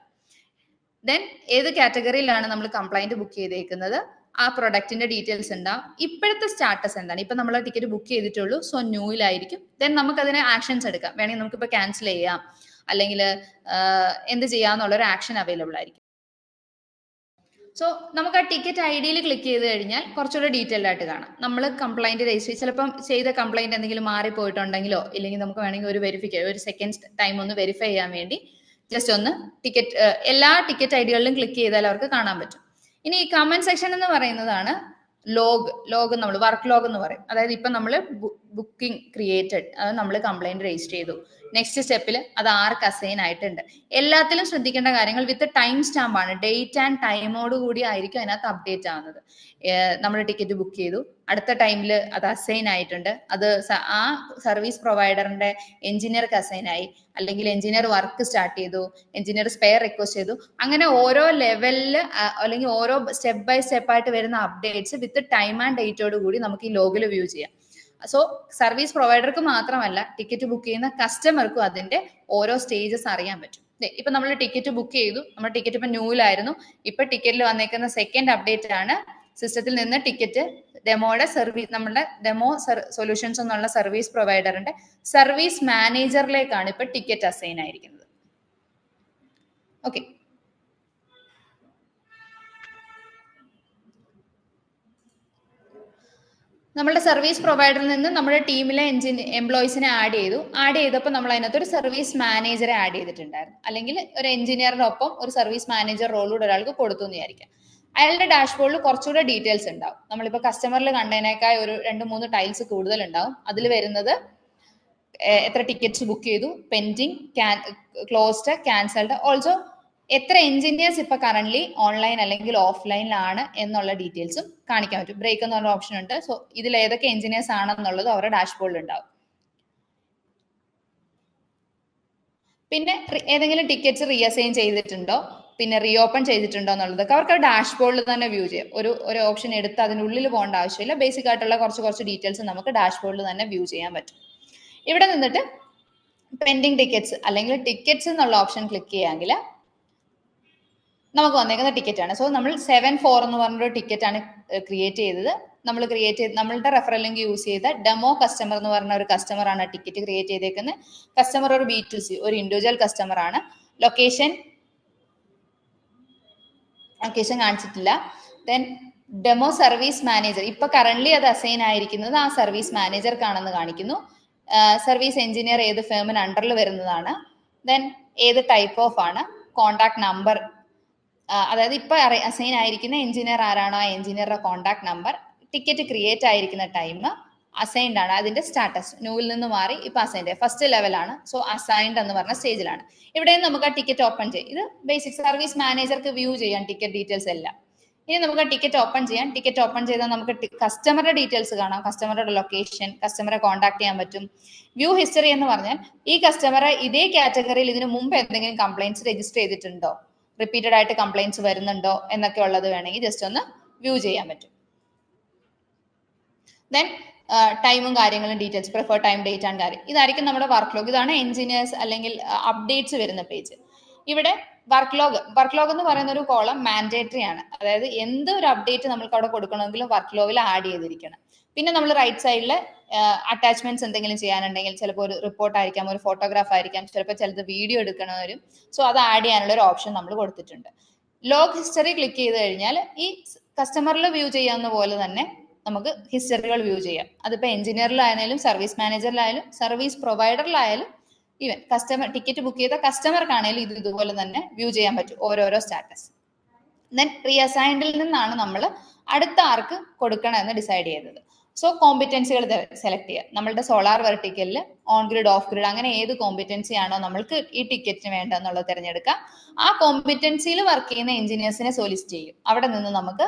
ദെൻ ഏത് കാറ്റഗറിയിലാണ് നമ്മൾ കംപ്ലൈന്റ് ബുക്ക് ചെയ്തേക്കുന്നത്, ആ പ്രൊഡക്റ്റിന്റെ ഡീറ്റെയിൽസ് ഉണ്ടാവും. ഇപ്പോഴത്തെ സ്റ്റാറ്റസ് എന്താണ്, ഇപ്പൊ നമ്മൾ ടിക്കറ്റ് ബുക്ക് ചെയ്തിട്ടുള്ളൂ, സോ ന്യൂയിലായിരിക്കും. ദെൻ നമുക്ക് അതിന് ആക്ഷൻസ് എടുക്കാം, വേണമെങ്കിൽ നമുക്കിപ്പോൾ ക്യാൻസൽ ചെയ്യാം, അല്ലെങ്കിൽ എന്ത് ചെയ്യാന്നുള്ളൊരു ആക്ഷൻ അവൈലബിൾ ആയിരിക്കും. സോ നമുക്ക് ആ ടിക്കറ്റ് IDയിൽ ക്ലിക്ക് ചെയ്ത് കഴിഞ്ഞാൽ കുറച്ചുകൂടെ ഡീറ്റെയിൽഡ് ആയിട്ട് കാണാം. നമ്മൾ കംപ്ലൈന്റ് രജിസ്റ്റർ, ചിലപ്പം ചെയ്ത കംപ്ലൈന്റ് എന്തെങ്കിലും മാറിപ്പോയിട്ടുണ്ടെങ്കിലോ ഇല്ലെങ്കിൽ നമുക്ക് വേണമെങ്കിൽ ഒരു സെക്കൻഡ് ടൈം ഒന്ന് വെരിഫൈ ചെയ്യാൻ വേണ്ടി ജസ്റ്റ് ഒന്ന് ടിക്കറ്റ് എല്ലാ ടിക്കറ്റ് IDകളിലും ക്ലിക്ക് ചെയ്താൽ അവർക്ക് കാണാൻ പറ്റും. ഇനി ഈ കമന്റ് സെക്ഷൻ എന്ന് പറയുന്നതാണ് ലോഗ് നമ്മൾ വർക്ക് ലോഗ് എന്ന് പറയും. അതായത് ഇപ്പൊ നമ്മൾ ബുക്കിംഗ് ക്രിയേറ്റഡ്, അത് നമ്മൾ കംപ്ലൈന്റ് രജിസ്റ്റർ ചെയ്തു, നെക്സ്റ്റ് സ്റ്റെപ്പിൽ അത് ആർക്ക് അസൈൻ ആയിട്ടുണ്ട്. എല്ലാത്തിലും ശ്രദ്ധിക്കേണ്ട കാര്യങ്ങൾ വിത്ത് ടൈം സ്റ്റാമ്പ് ആണ്, ഡേറ്റ് ആൻഡ് ടൈമോട് കൂടി ആയിരിക്കും അതിനകത്ത് അപ്ഡേറ്റ് ആവുന്നത്. നമ്മൾ ടിക്കറ്റ് ബുക്ക് ചെയ്തു, അടുത്ത ടൈമിൽ അത് അസൈൻ ആയിട്ടുണ്ട്, അത് ആ സർവീസ് പ്രൊവൈഡറിന്റെ എഞ്ചിനീയർക്ക് അസൈൻ ആയി, അല്ലെങ്കിൽ എഞ്ചിനീയർ വർക്ക് സ്റ്റാർട്ട് ചെയ്തു, എഞ്ചിനീയർ സ്പെയർ റിക്വസ്റ്റ് ചെയ്തു. അങ്ങനെ ഓരോ ലെവലിൽ അല്ലെങ്കിൽ ഓരോ സ്റ്റെപ്പ് ബൈ സ്റ്റെപ്പ് ആയിട്ട് വരുന്ന അപ്ഡേറ്റ്സ് വിത്ത് ടൈം ആൻഡ് ഡേറ്റോട് കൂടി നമുക്ക് ഈ ലോഗിൽ വ്യൂ ചെയ്യാം. സോ സർവീസ് പ്രൊവൈഡർക്ക് മാത്രമല്ല, ടിക്കറ്റ് ബുക്ക് ചെയ്യുന്ന കസ്റ്റമർക്കും അതിന്റെ ഓരോ സ്റ്റേജസ് അറിയാൻ പറ്റും. ഇപ്പൊ നമ്മൾ ടിക്കറ്റ് ബുക്ക് ചെയ്തു, നമ്മുടെ ടിക്കറ്റ് ഇപ്പൊ ന്യൂയിലായിരുന്നു, ഇപ്പൊ ടിക്കറ്റിൽ വന്നേക്കുന്ന സെക്കൻഡ് അപ്ഡേറ്റ് ആണ് സിസ്റ്റത്തിൽ നിന്ന് ടിക്കറ്റ് ഡെമോയുടെ സർവീസ്, നമ്മുടെ ഡെമോ സൊല്യൂഷൻസ് എന്നുള്ള സർവീസ് പ്രൊവൈഡറിന്റെ സർവീസ് മാനേജറിലേക്കാണ് ഇപ്പൊ ടിക്കറ്റ് അസൈൻ ആയിരിക്കുന്നത്. ഓക്കെ, നമ്മളുടെ സർവീസ് പ്രൊവൈഡറിൽ നിന്ന് നമ്മുടെ ടീമിലെ എംപ്ലോയീസിനെ ആഡ് ചെയ്തപ്പോൾ നമ്മൾ അതിനകത്ത് ഒരു സർവീസ് മാനേജറെ ആഡ് ചെയ്തിട്ടുണ്ടായിരുന്നു, അല്ലെങ്കിൽ ഒരു എഞ്ചിനീയറിന്റെ ഒപ്പം ഒരു സർവീസ് മാനേജർ റോളൂടെ ഒരാൾക്ക് കൊടുത്തു എന്ന് വിചാരിക്കാം. അയാളുടെ ഡാഷ്ബോർഡിൽ കുറച്ചുകൂടെ ഡീറ്റെയിൽസ് ഉണ്ടാവും. നമ്മളിപ്പോൾ കസ്റ്റമറിൽ കണ്ടതിനേക്കാൾ ഒരു 2-3 ടൈൽസ് കൂടുതൽ ഉണ്ടാവും. അതിൽ വരുന്നത് എത്ര ടിക്കറ്റ്സ് ബുക്ക് ചെയ്തു, പെൻഡിങ്, ക്ലോസ്ഡ്, ക്യാൻസൽഡ്, ഓൾസോ എത്ര എഞ്ചിനീയേഴ്സ് ഇപ്പൊ കറന്റ് ഓൺലൈൻ അല്ലെങ്കിൽ ഓഫ്ലൈനിലാണ് എന്നുള്ള ഡീറ്റെയിൽസും കാണിക്കാൻ പറ്റും. ബ്രേക്ക് എന്ന് പറഞ്ഞ ഓപ്ഷൻ ഉണ്ട്. സോ ഇതിൽ ഏതൊക്കെ എഞ്ചിനീയേഴ്സ് ആണെന്നുള്ളത് അവരുടെ ഡാഷ്ബോർഡിൽ ഉണ്ടാവും. പിന്നെ ഏതെങ്കിലും ടിക്കറ്റ്സ് റീഅസൈൻ ചെയ്തിട്ടുണ്ടോ, പിന്നെ റീഓപ്പൺ ചെയ്തിട്ടുണ്ടോ എന്നുള്ളതൊക്കെ അവർക്ക് ഡാഷ്ബോർഡിൽ തന്നെ വ്യൂ ചെയ്യാം. ഒരു ഓപ്ഷൻ എടുത്ത് അതിനുള്ളിൽ പോകേണ്ട ആവശ്യമില്ല. ബേസിക് ആയിട്ടുള്ള കുറച്ച് ഡീറ്റെയിൽസ് നമുക്ക് ഡാഷ്ബോർഡിൽ തന്നെ വ്യൂ ചെയ്യാൻ പറ്റും. ഇവിടെ നിന്നിട്ട് പെൻഡിങ് ടിക്കറ്റ്സ് അല്ലെങ്കിൽ ടിക്കറ്റ്സ് എന്നുള്ള ഓപ്ഷൻ ക്ലിക്ക് ചെയ്യാമെങ്കിൽ നമുക്ക് വന്നേക്കുന്ന ടിക്കറ്റ് ആണ്. സോ നമ്മൾ 74 എന്ന് പറഞ്ഞൊരു ടിക്കറ്റ് ആണ് ക്രിയേറ്റ് ചെയ്തത്. നമ്മളുടെ റെഫറൽ ലിങ്ക് യൂസ് ചെയ്ത ഡെമോ കസ്റ്റമർ എന്ന് പറഞ്ഞ ഒരു കസ്റ്റമർ ആണ് ടിക്കറ്റ് ക്രിയേറ്റ് ചെയ്തേക്കുന്നത്. കസ്റ്റമർ ഒരു B2C, ഒരു ഇൻഡിവിജ്വൽ കസ്റ്റമർ ആണ്. ലൊക്കേഷൻ കാണിച്ചിട്ടില്ല. ദെൻ ഡെമോ സർവീസ് മാനേജർ, ഇപ്പൊ കറന്റ് അത് അസൈൻ ആയിരിക്കുന്നത് ആ സർവീസ് മാനേജർക്കാണെന്ന് കാണിക്കുന്നു. സർവീസ് എഞ്ചിനീയർ ഏത് ഫേമിന് അണ്ടറിൽ വരുന്നതാണ്. ദെൻ ഏത് ടൈപ്പ് ഓഫ് ആണ്. കോണ്ടാക്ട് നമ്പർ, അതായത് ഇപ്പൊ അസൈൻ ആയിരിക്കുന്ന എഞ്ചിനീയർ ആരാണോ ആ എഞ്ചിനീയറുടെ കോണ്ടാക്ട് നമ്പർ, ടിക്കറ്റ് ക്രിയേറ്റ് ആയിരിക്കുന്ന ടൈം, അസൈൻഡ് ആണ്, അതിന്റെ സ്റ്റാറ്റസ് ന്യൂവിൽ നിന്ന് മാറി ഇപ്പൊ അസൈൻഡ് ഫസ്റ്റ് ലെവലാണ്. സോ അസൈൻഡ് എന്ന് പറഞ്ഞ സ്റ്റേജിലാണ്. ഇവിടെയും നമുക്ക് ആ ടിക്കറ്റ് ഓപ്പൺ ചെയ്യാം. ഇത് ബേസിക് സർവീസ് മാനേജർക്ക് വ്യൂ ചെയ്യാം ടിക്കറ്റ് ഡീറ്റെയിൽസ് എല്ലാം. ഇനി നമുക്ക് ടിക്കറ്റ് ഓപ്പൺ ചെയ്യാം. ടിക്കറ്റ് ഓപ്പൺ ചെയ്താൽ നമുക്ക് കസ്റ്റമറുടെ ഡീറ്റെയിൽസ് കാണാം, കസ്റ്റമറുടെ ലൊക്കേഷൻ, കസ്റ്റമറെ കോൺടാക്ട് ചെയ്യാൻ പറ്റും. വ്യൂ ഹിസ്റ്ററി എന്ന് പറഞ്ഞാൽ ഈ കസ്റ്റമറെ ഇതേ കാറ്റഗറിയിൽ ഇതിനു മുമ്പ് എന്തെങ്കിലും കംപ്ലൈന്റ്സ് രജിസ്റ്റർ ചെയ്തിട്ടുണ്ടോ, റിപ്പീറ്റഡ് ആയിട്ട് കംപ്ലൈന്റ്സ് വരുന്നുണ്ടോ എന്നൊക്കെ ഉള്ളത് വേണമെങ്കിൽ ജസ്റ്റ് ഒന്ന് വ്യൂ ചെയ്യാൻ പറ്റും. ദെൻ ടൈമും കാര്യങ്ങളും details, prefer time, date and കാര്യം, ഇതായിരിക്കും നമ്മുടെ വർക്ക് ലോഗ്. ഇതാണ് എഞ്ചിനീയേഴ്സ് അല്ലെങ്കിൽ അപ്ഡേറ്റ്സ് വരുന്ന പേജ്. ഇവിടെ വർക്ക് ലോഗ് എന്ന് പറയുന്ന ഒരു കോളം മാൻഡേറ്ററി ആണ്. അതായത് എന്തൊരു അപ്ഡേറ്റ് നമുക്ക് അവിടെ കൊടുക്കണമെങ്കിലും വർക്ക് ലോഗിൽ ആഡ് ചെയ്തിരിക്കണം. പിന്നെ നമ്മൾ റൈറ്റ് സൈഡിൽ അറ്റാച്ച്മെന്റ്സ് എന്തെങ്കിലും ചെയ്യാനുണ്ടെങ്കിൽ, ചിലപ്പോൾ ഒരു റിപ്പോർട്ട് ആയിരിക്കാം, ഒരു ഫോട്ടോഗ്രാഫ് ആയിരിക്കാം, ചിലപ്പോൾ ചിലത് വീഡിയോ എടുക്കണം വരും. സോ അത് ആഡ് ചെയ്യാനുള്ള ഒരു ഓപ്ഷൻ നമ്മൾ കൊടുത്തിട്ടുണ്ട്. ലോഗ് ഹിസ്റ്ററി ക്ലിക്ക് ചെയ്ത് കഴിഞ്ഞാൽ ഈ കസ്റ്റമറിൽ വ്യൂ ചെയ്യാവുന്ന പോലെ തന്നെ നമുക്ക് ഹിസ്റ്ററികൾ വ്യൂ ചെയ്യാം. അതിപ്പോൾ എഞ്ചിനീയറിലായാലും സർവീസ് മാനേജറിലായാലും സർവീസ് പ്രൊവൈഡറിലായാലും ഈവൻ കസ്റ്റമർ ടിക്കറ്റ് ബുക്ക് ചെയ്ത കസ്റ്റമർക്കാണെങ്കിലും ഇത് ഇതുപോലെ തന്നെ വ്യൂ ചെയ്യാൻ പറ്റും ഓരോരോ സ്റ്റാറ്റസ്. ദെൻ റീഅസൈൻഡിൽ നിന്നാണ് നമ്മൾ അടുത്ത ആർക്ക് കൊടുക്കണം എന്ന് ഡിസൈഡ് ചെയ്തത്. സോ കോമ്പിറ്റൻസികൾ സെലക്ട് ചെയ്യുക. നമ്മളുടെ സോളാർ വെർട്ടിക്കലിൽ ഓൺ ഗ്രിഡ്, ഓഫ് ഗ്രിഡ്, അങ്ങനെ ഏത് കോമ്പിറ്റൻസി ആണോ നമ്മൾക്ക് ഈ ടിക്കറ്റിന് വേണ്ട എന്നുള്ളത് തിരഞ്ഞെടുക്കാം. ആ കോമ്പിറ്റൻസിയിൽ വർക്ക് ചെയ്യുന്ന എഞ്ചിനീയേഴ്സിനെ സോലിസിറ്റ് ചെയ്യും. അവിടെ നിന്ന് നമുക്ക്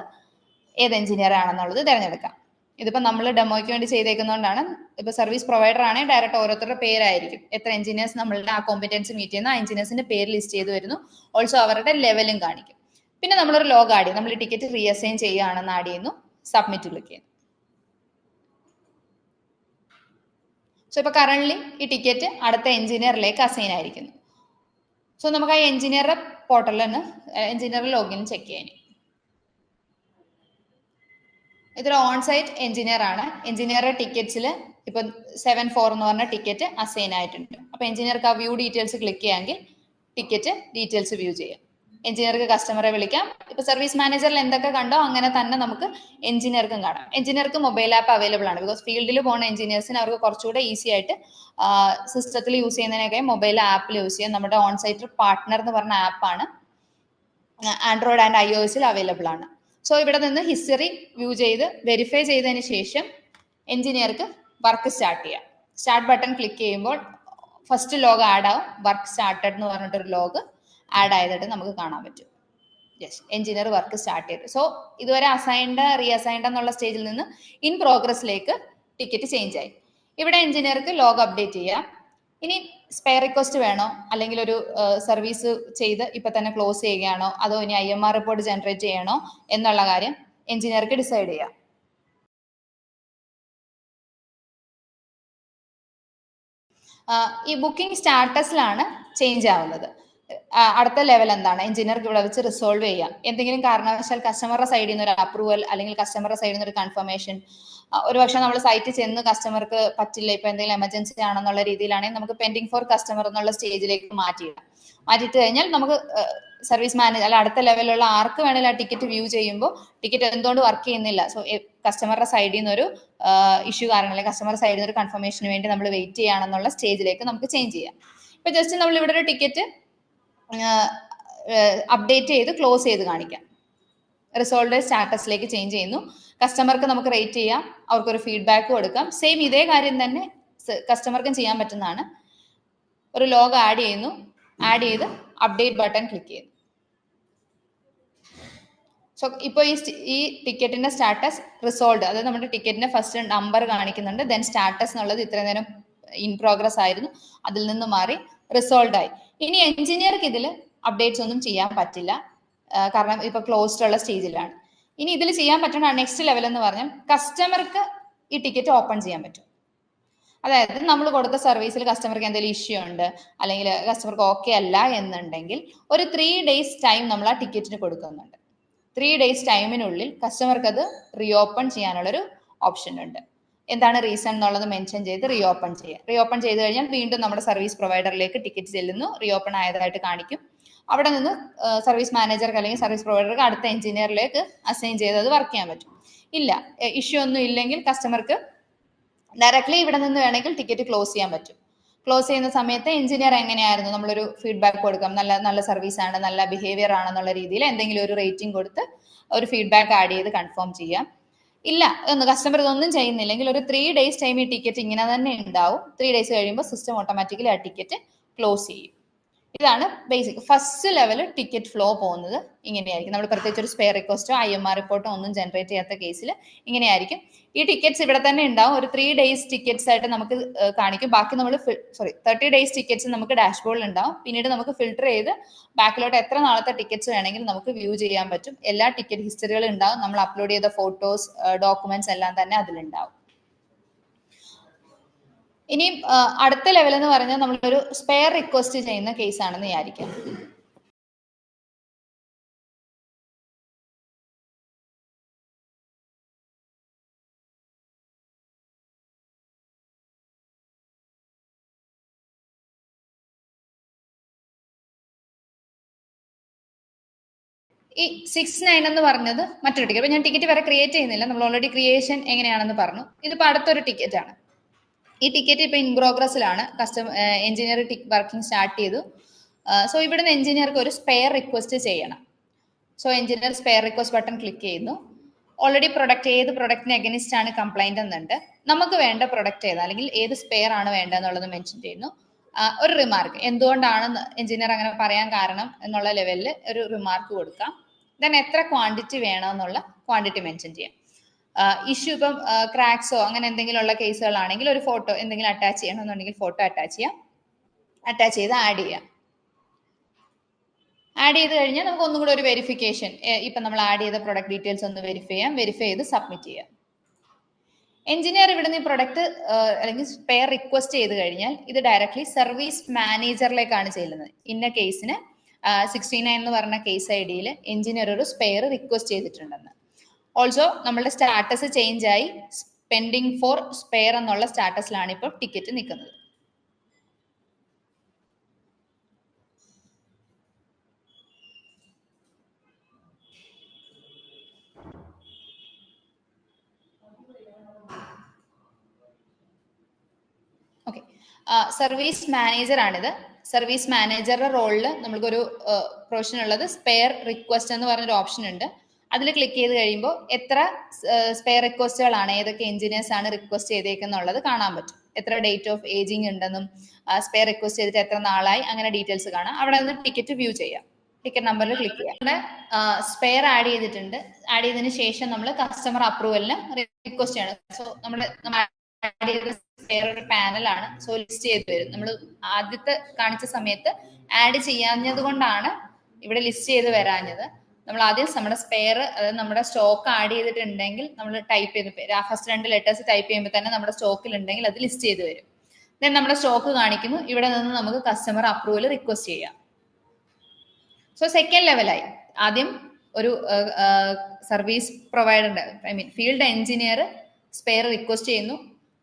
ഏത് എഞ്ചിനീയർ ആണെന്നുള്ളത് തിരഞ്ഞെടുക്കാം. ഇതിപ്പോ നമ്മൾ ഡെമോയ്ക്ക് വേണ്ടി ചെയ്തേക്കുന്നതുകൊണ്ടാണ്. ഇപ്പൊ സർവീസ് പ്രൊവൈഡർ ആണെങ്കിൽ ഡയറക്റ്റ് ഓരോരുത്തരുടെ പേരായിരിക്കും, എത്ര എഞ്ചിനീയേഴ്സ് നമ്മളുടെ ആ കോമ്പിറ്റൻസി മീറ്റ് ചെയ്യുന്ന ആ എഞ്ചിനീയേഴ്സിന്റെ പേര് ലിസ്റ്റ് ചെയ്ത് വരുന്നു. ഓൾസോ അവരുടെ ലെവലും കാണിക്കും. പിന്നെ നമ്മളൊരു ലോഗ് ആഡ് ചെയ്യും. നമ്മൾ ടിക്കറ്റ് റീഅസൈൻ ചെയ്യുകയാണെന്ന് ആഡ് ചെയ്യുന്നു, സബ്മിറ്റ് ക്ലിക്ക് ചെയ്യുന്നു. സോ ഇപ്പൊ കറന്റ് ഈ ടിക്കറ്റ് അടുത്ത എഞ്ചിനീയറിലേക്ക് അസൈൻ ആയിരിക്കുന്നു. സോ നമുക്ക് ആ എഞ്ചിനീയറുടെ പോർട്ടലിൽ നിന്ന് എഞ്ചിനീയർ ലോഗിൻ ചെക്ക് ചെയ്യാൻ. ഇതൊരു ഓൺ സൈറ്റ് എഞ്ചിനീയർ ആണ്. എഞ്ചിനീയറുടെ ടിക്കറ്റ്സിൽ ഇപ്പൊ 74 എന്ന് പറഞ്ഞ ടിക്കറ്റ് അസൈൻ ആയിട്ടുണ്ട്. അപ്പൊ എഞ്ചിനീയർക്ക് ആ വ്യൂ ഡീറ്റെയിൽസ് ക്ലിക്ക് ചെയ്യാമെങ്കിൽ ടിക്കറ്റ് ഡീറ്റെയിൽസ് വ്യൂ ചെയ്യാം. എഞ്ചിനീയർക്ക് കസ്റ്റമറെ വിളിക്കാം. ഇപ്പൊ സർവീസ് മാനേജറിൽ എന്തൊക്കെ കണ്ടോ അങ്ങനെ തന്നെ നമുക്ക് എഞ്ചിനീയർക്കും കാണാം. എഞ്ചിനീയർക്ക് മൊബൈൽ ആപ്പ് അവൈലബിൾ ആണ്. ബിക്കോസ് ഫീൽഡിൽ പോകുന്ന എഞ്ചിനീയേഴ്സിന് അവർക്ക് കുറച്ചുകൂടെ ഈസി ആയിട്ട് സിസ്റ്റത്തിൽ യൂസ് ചെയ്യുന്നതിനൊക്കെ മൊബൈൽ ആപ്പിൽ യൂസ് ചെയ്യാം. നമ്മുടെ ഓൺ സൈറ്റ് പാർട്ട്ണർ എന്ന് പറഞ്ഞ ആപ്പാണ്, ആൻഡ്രോയിഡ് ആൻഡ് iOS അവൈലബിൾ ആണ്. സോ ഇവിടെ നിന്ന് ഹിസ്റ്ററി വ്യൂ ചെയ്ത് വെരിഫൈ ചെയ്തതിന് ശേഷം എഞ്ചിനീയർക്ക് വർക്ക് സ്റ്റാർട്ട് ചെയ്യാം. സ്റ്റാർട്ട് ബട്ടൺ ക്ലിക്ക് ചെയ്യുമ്പോൾ ഫസ്റ്റ് ലോഗ് ആഡ് ആവും. വർക്ക് സ്റ്റാർട്ടഡ് എന്ന് പറഞ്ഞിട്ടൊരു ലോഗ് ആഡ് ആയതായിട്ട് നമുക്ക് കാണാൻ പറ്റും. യെസ്, എഞ്ചിനീയർ വർക്ക് സ്റ്റാർട്ട് ചെയ്തു. സോ ഇതുവരെ അസൈൻഡ്, റീഅസൈൻഡ് എന്നുള്ള സ്റ്റേജിൽ നിന്ന് ഇൻ പ്രോഗ്രസ്സിലേക്ക് ടിക്കറ്റ് ചേഞ്ച് ആയി. ഇവിടെ എഞ്ചിനീയർക്ക് ലോഗ് അപ്ഡേറ്റ് ചെയ്യാം. ഇനി സ്പെയർ റിക്വസ്റ്റ് വേണോ, അല്ലെങ്കിൽ ഒരു സർവീസ് ചെയ്ത് ഇപ്പൊ തന്നെ ക്ലോസ് ചെയ്യുകയാണോ, അതോ ഇനി IMR റിപ്പോർട്ട് ജനറേറ്റ് ചെയ്യണോ എന്നുള്ള കാര്യം എഞ്ചിനീയർക്ക് ഡിസൈഡ് ചെയ്യാം. ഈ ബുക്കിംഗ് സ്റ്റാറ്റസിലാണ് ചേഞ്ച് ആവുന്നത്. അടുത്ത ലെവൽ എന്താണ്, എഞ്ചിനീയർക്ക് ഇവിടെ വെച്ച് റിസോൾവ് ചെയ്യാം. എന്തെങ്കിലും കാരണവശാൽ കസ്റ്റമറുടെ സൈഡിൽ നിന്ന് ഒരു അപ്രൂവൽ അല്ലെങ്കിൽ കസ്റ്റമറുടെ സൈഡിൽ നിന്ന് ഒരു കൺഫർമേഷൻ, ഒരുപക്ഷെ നമ്മൾ സൈറ്റിൽ ചെന്ന് കസ്റ്റമർക്ക് പറ്റില്ല, ഇപ്പൊ എന്തെങ്കിലും എമർജൻസി ആണെന്നുള്ള രീതിയിലാണെങ്കിൽ നമുക്ക് പെൻഡിങ് ഫോർ കസ്റ്റമർ എന്നുള്ള സ്റ്റേജിലേക്ക് മാറ്റിയിട്ട് കഴിഞ്ഞാൽ നമുക്ക് സർവീസ് മാനേജർ അല്ല അടുത്ത ലെവലിലുള്ള ആർക്ക് വേണമെങ്കിലും ആ ടിക്കറ്റ് വ്യൂ ചെയ്യുമ്പോൾ ടിക്കറ്റ് എന്തുകൊണ്ട് വർക്ക് ചെയ്യുന്നില്ല, സോ കസ്റ്റമറുടെ സൈഡിൽ നിന്ന് ഒരു ഇഷ്യൂ കാരണം അല്ലെങ്കിൽ കസ്റ്റമർ സൈഡിൽ നിന്ന് ഒരു കൺഫർമേഷന് വേണ്ടി നമ്മൾ വെയിറ്റ് ചെയ്യുകയാണെന്നുള്ള സ്റ്റേജിലേക്ക് നമുക്ക് ചേഞ്ച് ചെയ്യാം. ഇപ്പൊ ജസ്റ്റ് നമ്മൾ ഇവിടെ ഒരു ടിക്കറ്റ് അപ്ഡേറ്റ് ചെയ്ത് ക്ലോസ് ചെയ്ത് കാണിക്കാം. റിസോൾവ് സ്റ്റാറ്റസിലേക്ക് ചേഞ്ച് ചെയ്യുന്നു. കസ്റ്റമർക്ക് നമുക്ക് റേറ്റ് ചെയ്യാം, അവർക്കൊരു ഫീഡ്ബാക്ക് കൊടുക്കാം. സെയിം ഇതേ കാര്യം തന്നെ കസ്റ്റമർക്കും ചെയ്യാൻ പറ്റുന്നതാണ്. ഒരു ലോഗ് ആഡ് ചെയ്യുന്നു, ആഡ് ചെയ്ത് അപ്ഡേറ്റ് ബട്ടൺ ക്ലിക്ക് ചെയ്യുന്നു. സോ ഇപ്പോൾ ഈ ടിക്കറ്റിന്റെ സ്റ്റാറ്റസ് റിസോൾവ്, അതായത് നമ്മുടെ ടിക്കറ്റിന്റെ ഫസ്റ്റ് നമ്പർ കാണിക്കുന്നുണ്ട്, ദെൻ സ്റ്റാറ്റസ് എന്നുള്ളത് ഇത്രയും നേരം ഇൻ പ്രോഗ്രസ് ആയിരുന്നു, അതിൽ നിന്ന് മാറി റിസോൾവ് ആയി. ഇനി എഞ്ചിനീയർക്ക് ഇതിൽ അപ്ഡേറ്റ്സ് ഒന്നും ചെയ്യാൻ പറ്റില്ല, കാരണം ഇപ്പൊ ക്ലോസ്ഡ് ഉള്ള സ്റ്റേജിലാണ്. ഇനി ഇതിൽ ചെയ്യാൻ പറ്റുന്ന നെക്സ്റ്റ് ലെവൽ എന്ന് പറഞ്ഞാൽ കസ്റ്റമർക്ക് ഈ ടിക്കറ്റ് ഓപ്പൺ ചെയ്യാൻ പറ്റും. അതായത് നമ്മൾ കൊടുത്ത സർവീസിൽ കസ്റ്റമർക്ക് എന്തെങ്കിലും ഇഷ്യൂ ഉണ്ട് അല്ലെങ്കിൽ കസ്റ്റമർക്ക് ഓക്കെ അല്ല എന്നുണ്ടെങ്കിൽ ഒരു 3 days ടൈം നമ്മൾ ആ ടിക്കറ്റിന് കൊടുക്കുന്നുണ്ട്. 3 days ടൈമിനുള്ളിൽ കസ്റ്റമർക്ക് അത് റീഓപ്പൺ ചെയ്യാനുള്ളൊരു ഓപ്ഷൻ ഉണ്ട്. എന്താണ് റീസൺ എന്നുള്ളത് മെൻഷൻ ചെയ്ത് റീഓപ്പൺ ചെയ്യാം. റീഓപ്പൺ ചെയ്ത് കഴിഞ്ഞാൽ വീണ്ടും നമ്മുടെ സർവീസ് പ്രൊവൈഡറിലേക്ക് ടിക്കറ്റ് ചെല്ലുന്നു, റീഓപ്പൺ ആയതായിട്ട് കാണിക്കും. അവിടെ നിന്ന് സർവീസ് മാനേജർക്ക് അല്ലെങ്കിൽ സർവീസ് പ്രൊവൈഡർക്ക് അടുത്ത എഞ്ചിനീയറിലേക്ക് അസൈൻ ചെയ്ത് അത് വർക്ക് ചെയ്യാൻ പറ്റും. ഇല്ല, ഇഷ്യൂ ഒന്നും ഇല്ലെങ്കിൽ കസ്റ്റമർക്ക് ഡയറക്ട്ലി ഇവിടെ നിന്ന് വേണമെങ്കിൽ ടിക്കറ്റ് ക്ലോസ് ചെയ്യാൻ പറ്റും. ക്ലോസ് ചെയ്യുന്ന സമയത്ത് എഞ്ചിനീയർ എങ്ങനെയായിരുന്നു നമ്മളൊരു ഫീഡ്ബാക്ക് കൊടുക്കാം, നല്ല സർവീസ് ആണ്, നല്ല ബിഹേവിയർ ആണെന്നുള്ള രീതിയിൽ എന്തെങ്കിലും ഒരു റേറ്റിംഗ് കൊടുത്ത് ഒരു ഫീഡ്ബാക്ക് ആഡ് ചെയ്ത് കൺഫേം ചെയ്യാം. ഇല്ല, കസ്റ്റമർ ഇതൊന്നും ചെയ്യുന്നില്ലെങ്കിൽ ഒരു 3 days ടൈം ഈ ടിക്കറ്റ് ഇങ്ങനെ തന്നെ ഉണ്ടാവും. 3 days കഴിയുമ്പോൾ സിസ്റ്റം ഓട്ടോമാറ്റിക്കലി ആ ടിക്കറ്റ് ക്ലോസ് ചെയ്യും. ഇതാണ് basic first level ticket flow പോകുന്നത് ഇങ്ങനെയായിരിക്കും. നമ്മൾ പ്രത്യേകിച്ച് ഒരു സ്പെയർ റിക്വസ്റ്റോ IMR റിപ്പോർട്ടോ ഒന്നും ജനറേറ്റ് ചെയ്യാത്ത കേസിൽ ഇങ്ങനെയായിരിക്കും. ഈ ടിക്കറ്റ്സ് ഇവിടെ തന്നെ ഉണ്ടാവും. ഒരു 3 days ടിക്കറ്റ്സ് ആയിട്ട് നമുക്ക് കാണിക്കും. ബാക്കി നമ്മൾ 30 days ടിക്കറ്റ്സ് നമുക്ക് ഡാഷ്ബോർഡിൽ ഉണ്ടാവും. പിന്നീട് നമുക്ക് ഫിൽട്ടർ ചെയ്ത് ബാക്കിലോട്ട് എത്ര നാളത്തെ ടിക്കറ്റ്സ് വേണമെങ്കിലും നമുക്ക് വ്യൂ ചെയ്യാൻ പറ്റും. എല്ലാ ടിക്കറ്റ് ഹിസ്റ്ററികളും ഉണ്ടാവും. നമ്മൾ അപ്ലോഡ് ചെയ്ത ഫോട്ടോസ്, ഡോക്യുമെന്റ്സ് എല്ലാം തന്നെ അതിലുണ്ടാവും. ഇനി അടുത്ത ലെവൽ എന്ന് പറഞ്ഞാൽ നമ്മളൊരു സ്പെയർ റിക്വസ്റ്റ് ചെയ്യുന്ന കേസ് ആണെന്ന് വിചാരിക്കാം. ഈ 6-9 എന്ന് പറഞ്ഞത് മറ്റൊരു ടിക്കറ്റ്. അപ്പൊ ഞാൻ ടിക്കറ്റ് വരെ ക്രിയേറ്റ് ചെയ്യുന്നില്ല, നമ്മൾ ഓൾറെഡി ക്രിയേഷൻ എങ്ങനെയാണെന്ന് പറഞ്ഞു. ഇതിപ്പോ അടുത്തൊരു ടിക്കറ്റ് ആണ്. ഈ ടിക്കറ്റ് ഇപ്പൊ ഇൻ പ്രോഗ്രസ്സിലാണ്. എഞ്ചിനീയർ വർക്കിംഗ് സ്റ്റാർട്ട് ചെയ്തു. സോ ഇവിടുന്ന് എഞ്ചിനീയർക്ക് ഒരു സ്പെയർ റിക്വസ്റ്റ് ചെയ്യണം. So engineer spare request button click ചെയ്യുന്നു. ഓൾറെഡി ഏത് പ്രൊഡക്റ്റിന് എഗനിസ്റ്റ് ആണ് കംപ്ലൈന്റ് എന്നുണ്ട്. നമുക്ക് വേണ്ട പ്രൊഡക്റ്റ് ഏതാ അല്ലെങ്കിൽ ഏത് സ്പെയർ ആണ് വേണ്ടതെന്നുള്ളത് മെൻഷൻ ചെയ്യുന്നു. ഒരു റിമാർക്ക്, എന്തുകൊണ്ടാണ് എഞ്ചിനീയർ അങ്ങനെ പറയാൻ കാരണം എന്നുള്ള ലെവലിൽ ഒരു റിമാർക്ക് കൊടുക്കാം. ദെൻ എത്ര ക്വാണ്ടിറ്റി വേണമെന്നുള്ള ക്വാണ്ടിറ്റി മെൻഷൻ ചെയ്യാം. ഇഷ്യൂ ഇപ്പം ക്രാക്സോ അങ്ങനെ എന്തെങ്കിലും ഉള്ള കേസുകളാണെങ്കിൽ ഒരു ഫോട്ടോ എന്തെങ്കിലും അറ്റാച്ച് ചെയ്യണമെന്നുണ്ടെങ്കിൽ ഫോട്ടോ അറ്റാച്ച് ചെയ്യാം. അറ്റാച്ച് ചെയ്ത് ആഡ് ചെയ്യാം. ആഡ് ചെയ്ത് കഴിഞ്ഞാൽ നമുക്ക് ഒന്നും കൂടെ ഒരു വെരിഫിക്കേഷൻ, ഇപ്പം നമ്മൾ ആഡ് ചെയ്ത പ്രൊഡക്റ്റ് ഡീറ്റെയിൽസ് ഒന്ന് വെരിഫൈ ചെയ്യാം. വെരിഫൈ ചെയ്ത് സബ്മിറ്റ് ചെയ്യാം. എഞ്ചിനീയർ ഇവിടുന്ന് ഈ പ്രൊഡക്റ്റ് അല്ലെങ്കിൽ സ്പെയർ റിക്വസ്റ്റ് ചെയ്ത് കഴിഞ്ഞാൽ ഇത് ഡയറക്ട്ലി സർവീസ് മാനേജറിലേക്കാണ് ചെല്ലുന്നത്. ഇന്ന കേസിന് 69 എന്ന് പറഞ്ഞ കേസ് ID-യിൽ എഞ്ചിനീയർ ഒരു സ്പെയർ റിക്വസ്റ്റ് ചെയ്തിട്ടുണ്ടെന്ന്. ഓൾസോ നമ്മളുടെ സ്റ്റാറ്റസ് ചേഞ്ച് ആയി പെൻഡിങ് ഫോർ സ്പെയർ എന്നുള്ള സ്റ്റാറ്റസിലാണ് ഇപ്പോൾ ടിക്കറ്റ് നിൽക്കുന്നത്. ഓക്കെ, സർവീസ് മാനേജർ ആണിത്. സർവീസ് മാനേജറുടെ റോളിൽ നമ്മൾക്കൊരു പ്രൊവിഷൻ ഉള്ളത് സ്പെയർ റിക്വസ്റ്റ് എന്ന് പറഞ്ഞൊരു ഓപ്ഷൻ ഉണ്ട്. അതിൽ ക്ലിക്ക് ചെയ്ത് കഴിയുമ്പോൾ എത്ര സ്പെയർ റിക്വസ്റ്റുകളാണ്, ഏതൊക്കെ എഞ്ചിനീയേഴ്സ് ആണ് റിക്വസ്റ്റ് ചെയ്തേക്കുന്നുള്ളത് കാണാൻ പറ്റും. എത്ര ഡേറ്റ് ഓഫ് ഏജിങ് ഉണ്ടെന്നും സ്പെയർ റിക്വസ്റ്റ് ചെയ്തിട്ട് എത്ര നാളായി, അങ്ങനെ ഡീറ്റെയിൽസ് കാണാം. അവിടെ നിന്ന് ടിക്കറ്റ് വ്യൂ ചെയ്യാം. ടിക്കറ്റ് നമ്പറിൽ ക്ലിക്ക് ചെയ്യാം. ഇവിടെ സ്പെയർ ആഡ് ചെയ്തിട്ടുണ്ട്. ആഡ് ചെയ്തതിന് ശേഷം നമ്മൾ കസ്റ്റമർ അപ്രൂവലിന് റിക്വസ്റ്റ് ചെയ്യണം. സോ നമ്മൾ ആഡ് ചെയ്ത സ്പെയർ ഒരു പാനലാണ്. സോ ലിസ്റ്റ് ചെയ്ത് വരും. നമ്മൾ ആദ്യത്തെ കാണിച്ച സമയത്ത് ആഡ് ചെയ്യാഞ്ഞത് കൊണ്ടാണ് ഇവിടെ ലിസ്റ്റ് ചെയ്ത് വരാഞ്ഞത്. നമ്മൾ ആദ്യം നമ്മുടെ സ്പെയർ, അതായത് നമ്മുടെ സ്റ്റോക്ക് ആഡ് ചെയ്തിട്ടുണ്ടെങ്കിൽ നമ്മൾ ടൈപ്പ് ചെയ്ത് ഫസ്റ്റ് 2 ലെറ്റേഴ്സ് ടൈപ്പ് ചെയ്യുമ്പോൾ തന്നെ നമ്മുടെ സ്റ്റോക്കിൽ ഉണ്ടെങ്കിൽ അത് ലിസ്റ്റ് ചെയ്ത് വരും. ദെൻ നമ്മുടെ സ്റ്റോക്ക് കാണിക്കുന്നു. ഇവിടെ നിന്ന് നമുക്ക് കസ്റ്റമർ അപ്രൂവൽ റിക്വസ്റ്റ് ചെയ്യാം. സോ സെക്കൻഡ് ലെവലായി. ആദ്യം ഒരു സർവീസ് പ്രൊവൈഡറിന്റെ ഫീൽഡ് എഞ്ചിനീയർ സ്പെയർ റിക്വസ്റ്റ് ചെയ്യുന്നു.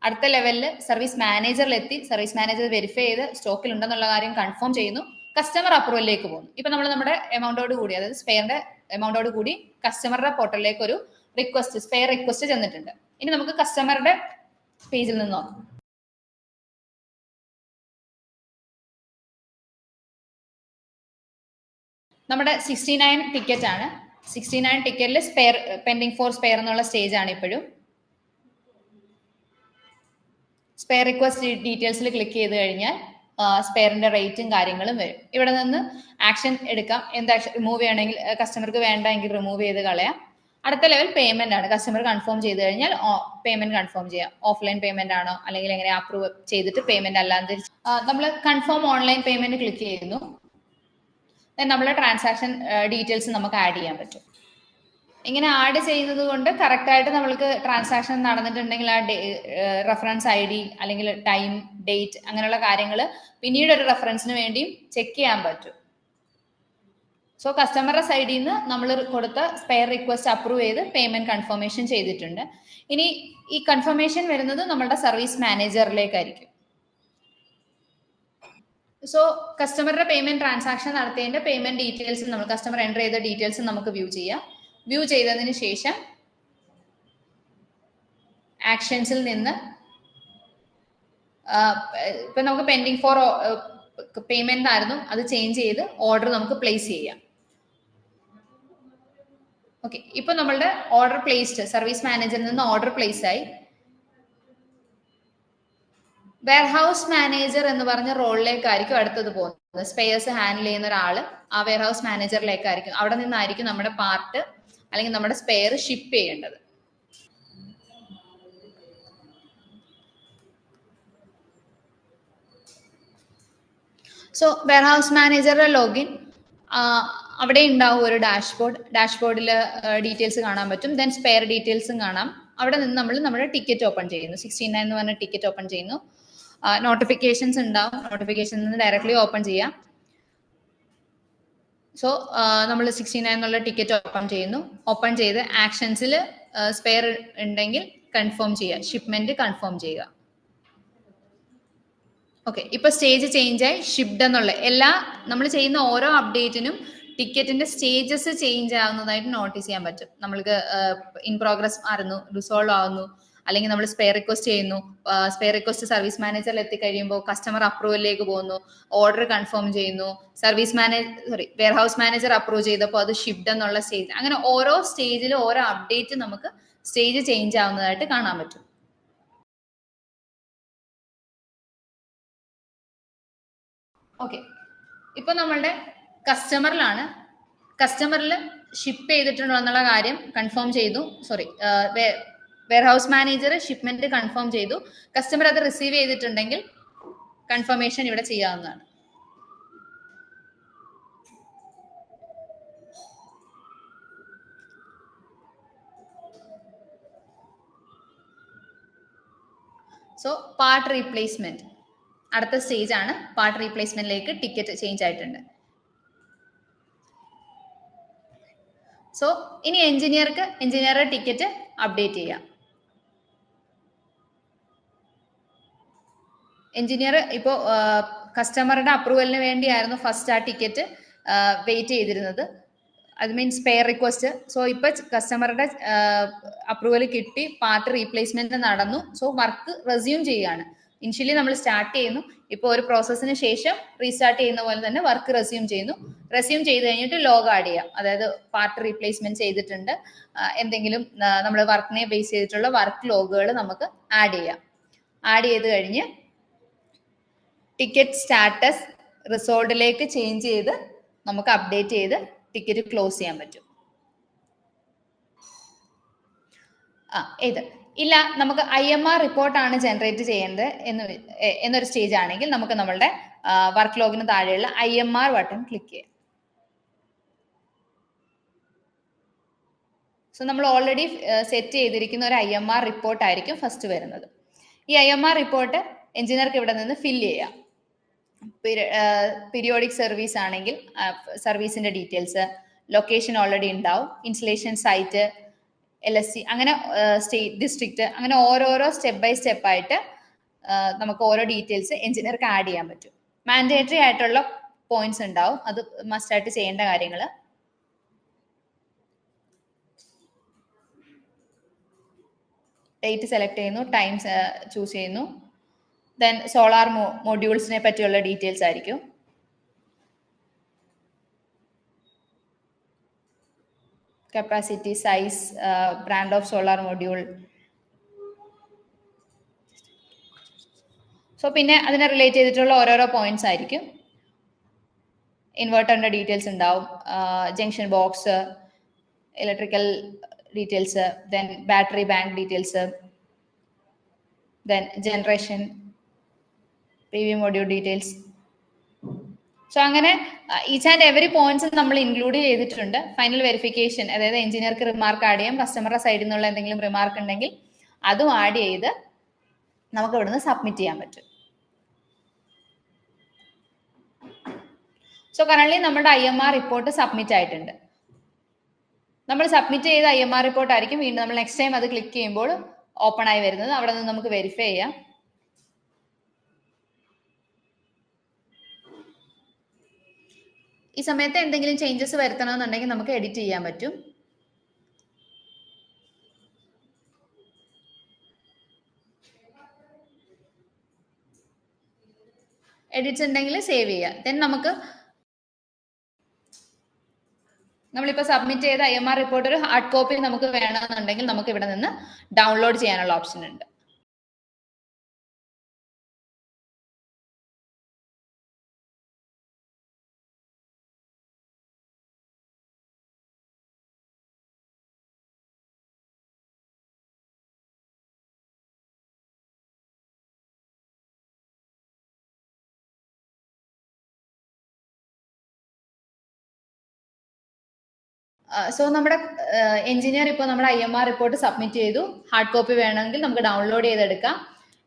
അടുത്ത ലെവലിൽ സർവീസ് മാനേജറിലെത്തി. സർവീസ് മാനേജർ വെരിഫൈ ചെയ്ത് സ്റ്റോക്കിൽ ഉണ്ടെന്നുള്ള കാര്യം കൺഫേം ചെയ്യുന്നു. കസ്റ്റമർ അപ്രൂവലിലേക്ക് പോകുന്നു. ഇപ്പൊ നമ്മൾ നമ്മുടെ എമൗണ്ടോട് കൂടി, അതായത് സ്പെയറിന്റെ എമൗണ്ടോട് കൂടി കസ്റ്റമറുടെ പോർട്ടലിലേക്ക് ഒരു റിക്വസ്റ്റ്, സ്പെയർ റിക്വസ്റ്റ് ചെന്നിട്ടുണ്ട്. ഇനി നമുക്ക് കസ്റ്റമറുടെ പേജിൽ നിന്ന് നോക്കാം. നമ്മുടെ 69 ടിക്കറ്റ് ആണ്. 69 ടിക്കറ്റിൽ സ്പെയർ പെൻഡിങ് ഫോർ സ്പെയർ എന്നുള്ള സ്റ്റേജ് ആണ് ഇപ്പോഴും. സ്പെയർ റിക്വസ്റ്റ് ഡീറ്റെയിൽസിൽ ക്ലിക്ക് ചെയ്ത് കഴിഞ്ഞാൽ സ്പെയറിന്റെ റേറ്റും കാര്യങ്ങളും വരും. ഇവിടെ നിന്ന് ആക്ഷൻ എടുക്കാം. എന്ത് ആക്ഷൻ റിമൂവ് ചെയ്യണമെങ്കിൽ, കസ്റ്റമർക്ക് വേണ്ടെങ്കിൽ റിമൂവ് ചെയ്ത് കളയാം. അടുത്ത ലെവൽ പേയ്മെന്റ് ആണ്. കസ്റ്റമർ കൺഫേം ചെയ്ത് കഴിഞ്ഞാൽ പേയ്മെന്റ് കൺഫേം ചെയ്യാം. ഓഫ്ലൈൻ പേയ്മെന്റ് ആണോ അല്ലെങ്കിൽ എങ്ങനെ അപ്രൂവ് ചെയ്തിട്ട് പേയ്മെന്റ് അല്ലാതെ നമ്മൾ കൺഫേം ഓൺലൈൻ പേയ്മെന്റ് ക്ലിക്ക് ചെയ്യുന്നു. നമ്മളെ ട്രാൻസാക്ഷൻ ഡീറ്റെയിൽസ് നമുക്ക് ആഡ് ചെയ്യാൻ പറ്റും. ഇങ്ങനെ ആഡ് ചെയ്യുന്നത് കൊണ്ട് കറക്റ്റായിട്ട് നമ്മൾക്ക് ട്രാൻസാക്ഷൻ നടന്നിട്ടുണ്ടെങ്കിൽ ആ റെഫറൻസ് ഐ ഡി അല്ലെങ്കിൽ ടൈം ഡേറ്റ് അങ്ങനെയുള്ള കാര്യങ്ങൾ പിന്നീട് ഒരു റെഫറൻസിന് വേണ്ടിയും ചെക്ക് ചെയ്യാൻ പറ്റും. സോ കസ്റ്റമറുടെ സൈഡിൽ നിന്ന് നമ്മൾ കൊടുത്ത സ്പെയർ റിക്വസ്റ്റ് അപ്രൂവ് ചെയ്ത് പേയ്മെന്റ് കൺഫർമേഷൻ ചെയ്തിട്ടുണ്ട്. ഇനി ഈ കൺഫർമേഷൻ വരുന്നത് നമ്മുടെ സർവീസ് മാനേജറിലേക്കായിരിക്കും. സോ കസ്റ്റമറുടെ പേയ്മെന്റ് ട്രാൻസാക്ഷൻ നടത്തിയതിന്റെ പേയ്മെന്റ് ഡീറ്റെയിൽസ് നമ്മൾ കസ്റ്റമർ എൻ്റർ ചെയ്ത ഡീറ്റെയിൽസ് നമുക്ക് വ്യൂ ചെയ്യാം. വ്യൂ ചെയ്തതിന് ശേഷം ആക്ഷൻസിൽ നിന്ന് ഇപ്പൊ നമുക്ക് പെൻഡിങ് ഫോർ പേയ്മെന്റ് ആയിരുന്നു, അത് ചേഞ്ച് ചെയ്ത് ഓർഡർ നമുക്ക് പ്ലേസ് ചെയ്യാം. ഓക്കെ, ഇപ്പൊ നമ്മളുടെ ഓർഡർ പ്ലേസ്ഡ് സർവീസ് മാനേജറിൽ നിന്ന് ഓർഡർ പ്ലേസ് ആയി. വെയർഹൗസ് മാനേജർ എന്ന് പറഞ്ഞ റോളിലേക്കായിരിക്കും അടുത്തത് പോകുന്നത്. സ്പെയർസ് ഹാൻഡിൽ ചെയ്യുന്ന ഒരാള് ആ വെയർഹൗസ് മാനേജറിലേക്കായിരിക്കും. അവിടെ നിന്നായിരിക്കും നമ്മുടെ പാർട്ട് അല്ലെങ്കിൽ നമ്മുടെ സ്പെയർ ഷിപ്പ് ചെയ്യേണ്ടത്. സോ വെയർഹൗസ് മാനേജറുടെ ലോഗിൻ, അവിടെ ഉണ്ടാവും ഒരു ഡാഷ്ബോർഡിൽ ഡീറ്റെയിൽസ് കാണാൻ പറ്റും. ദെൻ സ്പെയർ ഡീറ്റെയിൽസും കാണാം. അവിടെ നിന്ന് നമ്മൾ നമ്മുടെ ടിക്കറ്റ് ഓപ്പൺ ചെയ്യുന്നു. 69 എന്ന് പറഞ്ഞ ടിക്കറ്റ് ഓപ്പൺ ചെയ്യുന്നു. നോട്ടിഫിക്കേഷൻസ് ഉണ്ടാവും, നോട്ടിഫിക്കേഷനിൽ നിന്ന് ഡയറക്ട്ലി ഓപ്പൺ ചെയ്യാം. സോ നമ്മൾ 69 എന്നുള്ള ടിക്കറ്റ് ഓപ്പൺ ചെയ്യുന്നു. ഓപ്പൺ ചെയ്ത് ആക്ഷൻസിൽ സ്പെയർ ഉണ്ടെങ്കിൽ കൺഫേം ചെയ്യുക, ഷിപ്മെന്റ് കൺഫേം ചെയ്യുക. ഓക്കെ, ഇപ്പൊ സ്റ്റേജ് ചേഞ്ച് ആയി ഷിപ്ഡ് എന്നുള്ള എല്ലാ നമ്മൾ ചെയ്യുന്ന ഓരോ അപ്ഡേറ്റിനും ടിക്കറ്റിന്റെ സ്റ്റേജസ് ചേഞ്ച് ആവുന്നതായിട്ട് നോട്ടീസ് ചെയ്യാൻ പറ്റും. നമ്മൾക്ക് ഇൻ പ്രോഗ്രസ് ആയിരുന്നു, റിസോൾവ് ആവുന്നു, അല്ലെങ്കിൽ നമ്മൾ സ്പെയർ റിക്വസ്റ്റ് ചെയ്യുന്നു. സ്പെയർ റിക്വസ്റ്റ് സർവീസ് മാനേജറിൽ എത്തിക്കഴിയുമ്പോൾ കസ്റ്റമർ അപ്രൂവലിലേക്ക് പോകുന്നു, ഓർഡർ കൺഫേം ചെയ്യുന്നു, വെയർഹൗസ് മാനേജർ അപ്രൂവ് ചെയ്തപ്പോൾ അത് ഷിപ്ഡ് എന്നുള്ള സ്റ്റേജ്. അങ്ങനെ ഓരോ സ്റ്റേജിലും ഓരോ അപ്ഡേറ്റ് നമുക്ക് സ്റ്റേജ് ചേഞ്ച് ആവുന്നതായിട്ട് കാണാൻ പറ്റും. ഓക്കെ, ഇപ്പൊ നമ്മളുടെ കസ്റ്റമറിലാണ്. കസ്റ്റമറിൽ ഷിപ്പ് ചെയ്തിട്ടുണ്ടോ എന്നുള്ള കാര്യം കൺഫേം ചെയ്തു. വെയർഹൗസ് മാനേജർ ഷിപ്മെന്റ് കൺഫേം ചെയ്തു. കസ്റ്റമർ അത് റിസീവ് ചെയ്തിട്ടുണ്ടെങ്കിൽ കൺഫർമേഷൻ ഇവിടെ ചെയ്യാവുന്നതാണ്. സോ പാർട്ട് റീപ്ലേസ്മെന്റ് അടുത്ത സ്റ്റേജ് ആണ്. പാർട്ട് റീപ്ലേസ്മെന്റിലേക്ക് ടിക്കറ്റ് ചേഞ്ച് ആയിട്ടുണ്ട്. സോ ഇനി എഞ്ചിനീയറുടെ ടിക്കറ്റ് അപ്ഡേറ്റ് ചെയ്യാം. എഞ്ചിനീയർ ഇപ്പോൾ കസ്റ്റമറുടെ അപ്രൂവലിന് വേണ്ടിയായിരുന്നു ഫസ്റ്റ് ആ ടിക്കറ്റ് വെയിറ്റ് ചെയ്തിരുന്നത്. അത് മീൻസ് സ്പെയർ റിക്വസ്റ്റ്. സോ ഇപ്പൊ കസ്റ്റമറുടെ അപ്രൂവൽ കിട്ടി, പാർട്ട് റീപ്ലേസ്മെന്റ് നടന്നു. സോ വർക്ക് റെസ്യൂം ചെയ്യുകയാണ്. ഇനിഷ്യലി നമ്മൾ സ്റ്റാർട്ട് ചെയ്യുന്നു, ഇപ്പോൾ ഒരു പ്രോസസ്സിന് ശേഷം റീസ്റ്റാർട്ട് ചെയ്യുന്ന പോലെ തന്നെ വർക്ക് റെസ്യൂം ചെയ്യുന്നു. റെസ്യൂം ചെയ്ത് കഴിഞ്ഞിട്ട് ലോഗ് ആഡ് ചെയ്യാം. അതായത് പാർട്ട് റീപ്ലേസ്മെന്റ് ചെയ്തിട്ടുണ്ട്, എന്തെങ്കിലും നമ്മൾ വർക്കിനെ ബേസ് ചെയ്തിട്ടുള്ള വർക്ക് ലോഗുകൾ നമുക്ക് ആഡ് ചെയ്യാം. ആഡ് ചെയ്ത് കഴിഞ്ഞ് ടിക്കറ്റ് സ്റ്റാറ്റസ് റിസോൾഡിലേക്ക് ചേഞ്ച് ചെയ്ത് നമുക്ക് അപ്ഡേറ്റ് ചെയ്ത് ടിക്കറ്റ് ക്ലോസ് ചെയ്യാൻ പറ്റും. ഇത് ഇല്ല, നമുക്ക് IMR റിപ്പോർട്ടാണ് ജനറേറ്റ് ചെയ്യേണ്ടത് എന്നൊരു സ്റ്റേജ് ആണെങ്കിൽ നമുക്ക് നമ്മളുടെ വർക്ക് ലോഗിന് താഴെയുള്ള IMR ബട്ടൺ ക്ലിക്ക് ചെയ്യാം. സോ നമ്മൾ ഓൾറെഡി സെറ്റ് ചെയ്തിരിക്കുന്ന ഒരു IMR റിപ്പോർട്ട് ആയിരിക്കും ഫസ്റ്റ് വരുന്നത്. ഈ IMR റിപ്പോർട്ട് എഞ്ചിനീയർക്ക് ഇവിടെ നിന്ന് ഫില്ല് ചെയ്യാം. പീരിയോഡിക് സർവീസ് ആണെങ്കിൽ സർവീസിന്റെ ഡീറ്റെയിൽസ്, ലൊക്കേഷൻ ഓൾറെഡി ഉണ്ടാവും, ഇൻസ്റ്റലേഷൻ സൈറ്റ്, LSC, അങ്ങനെ സ്റ്റേറ്റ്, ഡിസ്ട്രിക്ട്, അങ്ങനെ ഓരോരോ സ്റ്റെപ്പ് ബൈ സ്റ്റെപ്പ് ആയിട്ട് നമുക്ക് ഓരോ ഡീറ്റെയിൽസ് എഞ്ചിനീയർക്ക് ആഡ് ചെയ്യാൻ പറ്റും. മാൻഡേറ്ററി ആയിട്ടുള്ള പോയിന്റ്സ് ഉണ്ടാവും, അത് മസ്റ്റ് ആയിട്ട് ചെയ്യേണ്ട കാര്യങ്ങൾ. ഡേറ്റ് സെലക്ട് ചെയ്യുന്നു, ടൈം ചൂസ് ചെയ്യുന്നു. ദെൻ സോളാർ മൊഡ്യൂൾസിനെ പറ്റിയുള്ള ഡീറ്റെയിൽസ് ആയിരിക്കും. Capacity, size, brand of solar module. So പിന്നെ അതിനെ റിലേറ്റ് ചെയ്തിട്ടുള്ള ഓരോരോ പോയിന്റ്സ് ആയിരിക്കും. ഇൻവെർട്ടറിന്റെ ഡീറ്റെയിൽസ് ഉണ്ടാവും, junction box, electrical details, then battery bank details, then generation, PV module details, so അങ്ങനെ ഈച്ച് ആൻഡ് എവറി പോയിന്റ്സ് നമ്മൾ ഇൻക്ലൂഡ് ചെയ്തിട്ടുണ്ട്. ഫൈനൽ വെരിഫിക്കേഷൻ, അതായത് എഞ്ചിനീയർക്ക് റിമാർക്ക് ആഡ് ചെയ്യാം, കസ്റ്റമറുടെ സൈഡിൽ നിന്നുള്ള എന്തെങ്കിലും റിമാർക്ക് ഉണ്ടെങ്കിൽ അതും ആഡ് ചെയ്ത് നമുക്ക് ഇവിടുന്ന് സബ്മിറ്റ് ചെയ്യാൻ പറ്റും. സോ കറന്റ് നമ്മുടെ IMR റിപ്പോർട്ട് സബ്മിറ്റ് ആയിട്ടുണ്ട്. നമ്മൾ സബ്മിറ്റ് ചെയ്ത IMR റിപ്പോർട്ട് ആയിരിക്കും വീണ്ടും നമ്മൾ നെക്സ്റ്റ് ടൈം അത് ക്ലിക്ക് ചെയ്യുമ്പോൾ ഓപ്പൺ ആയി വരുന്നത്. അവിടെ നിന്ന് നമുക്ക് വെരിഫൈ ചെയ്യാം. ഈ സമയത്ത് എന്തെങ്കിലും ചേഞ്ചസ് വരുത്തണമെന്നുണ്ടെങ്കിൽ നമുക്ക് എഡിറ്റ് ചെയ്യാൻ പറ്റും. എഡിറ്റ്സ് ഉണ്ടെങ്കിൽ സേവ് ചെയ്യാം. ദെൻ നമ്മളിപ്പോൾ സബ്മിറ്റ് ചെയ്ത IMR റിപ്പോർട്ട് ഒരു ഹാർഡ് കോപ്പി നമുക്ക് വേണമെന്നുണ്ടെങ്കിൽ നമുക്ക് ഇവിടെ നിന്ന് ഡൗൺലോഡ് ചെയ്യാനുള്ള ഓപ്ഷൻ ഉണ്ട്. സോ നമ്മുടെ എഞ്ചിനീയർ ഇപ്പോൾ നമ്മുടെ IMR റിപ്പോർട്ട് സബ്മിറ്റ് ചെയ്തു. ഹാർഡ് കോപ്പി വേണമെങ്കിൽ നമുക്ക് ഡൗൺലോഡ് ചെയ്തെടുക്കാം.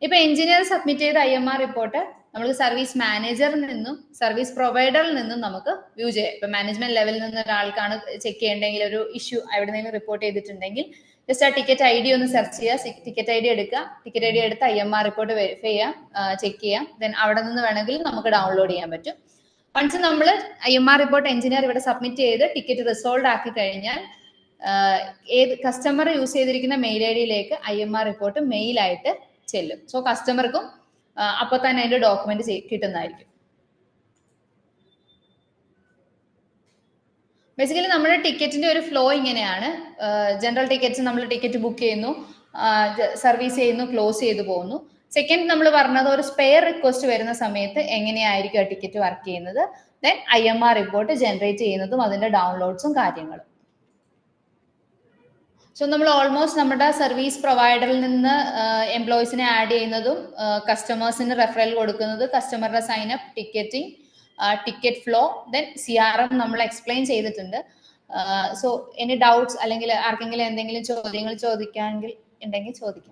ഇപ്പൊ എഞ്ചിനീയർ സബ്മിറ്റ് ചെയ്ത IMR റിപ്പോർട്ട് നമുക്ക് സർവീസ് മാനേജറിൽ നിന്നും സർവീസ് പ്രൊവൈഡറിൽ നിന്നും നമുക്ക് വ്യൂ ചെയ്യാം. ഇപ്പൊ മാനേജ്മെന്റ് ലെവലിൽ നിന്ന് ഒരാൾക്കാണ് ചെക്ക് ചെയ്യേണ്ടെങ്കിൽ ഒരു ഇഷ്യൂ എവിടെയെങ്കിലും റിപ്പോർട്ട് ചെയ്തിട്ടുണ്ടെങ്കിൽ ജസ്റ്റ് ആ ടിക്കറ്റ് ID ഒന്ന് സെർച്ച് ചെയ്യുക, ടിക്കറ്റ് ID എടുക്കുക, ടിക്കറ്റ് ID എടുത്ത് IMR റിപ്പോർട്ട് വെരിഫൈ ചെയ്യാം, ചെക്ക് ചെയ്യാം. ദെൻ അവിടെ നിന്ന് വേണമെങ്കിൽ നമുക്ക് ഡൗൺലോഡ് ചെയ്യാൻ പറ്റും. വൺസ് നമ്മൾ IMR റിപ്പോർട്ട് എഞ്ചിനീയർ ഇവിടെ സബ്മിറ്റ് ചെയ്ത് ടിക്കറ്റ് റിസോൾവ് ആക്കി കഴിഞ്ഞാൽ ഏത് കസ്റ്റമർ യൂസ് ചെയ്തിരിക്കുന്ന മെയിൽ IDയിലേക്ക് IMR റിപ്പോർട്ട് മെയിലായിട്ട് ചെല്ലും. സോ കസ്റ്റമർക്കും അപ്പോൾ തന്നെ അതിന്റെ ഡോക്യുമെന്റ് കിട്ടുന്നതായിരിക്കും. ബേസിക്കലി നമ്മുടെ ടിക്കറ്റിന്റെ ഒരു ഫ്ലോ ഇങ്ങനെയാണ്. ജനറൽ ടിക്കറ്റ്സ് നമ്മൾ ടിക്കറ്റ് ബുക്ക് ചെയ്യുന്നു, സർവീസ് ചെയ്യുന്നു, ക്ലോസ് ചെയ്തു പോകുന്നു. സെക്കൻഡ് നമ്മൾ പറഞ്ഞത് ഒരു സ്പെയർ റിക്വസ്റ്റ് വരുന്ന സമയത്ത് എങ്ങനെയായിരിക്കും ആ ടിക്കറ്റ് വർക്ക് ചെയ്യുന്നത്. ദെൻ IMR റിപ്പോർട്ട് ജനറേറ്റ് ചെയ്യുന്നതും അതിന്റെ ഡൗൺലോഡ്സും കാര്യങ്ങളും. സോ നമ്മൾ ഓൾമോസ്റ്റ് നമ്മുടെ സർവീസ് പ്രൊവൈഡറിൽ നിന്ന് എംപ്ലോയീസിനെ ആഡ് ചെയ്യുന്നതും കസ്റ്റമേഴ്സിന് റെഫറൽ കൊടുക്കുന്നത്, കസ്റ്റമറുടെ signup, ticketing, ticket flow, then CRM നമ്മൾ എക്സ്പ്ലെയിൻ ചെയ്തിട്ടുണ്ട്. സോ എനി ഡൗട്ട്സ് അല്ലെങ്കിൽ ആർക്കെങ്കിലും എന്തെങ്കിലും ചോദ്യങ്ങൾ ചോദിക്കാമെങ്കിൽ ഉണ്ടെങ്കിൽ ചോദിക്കാം.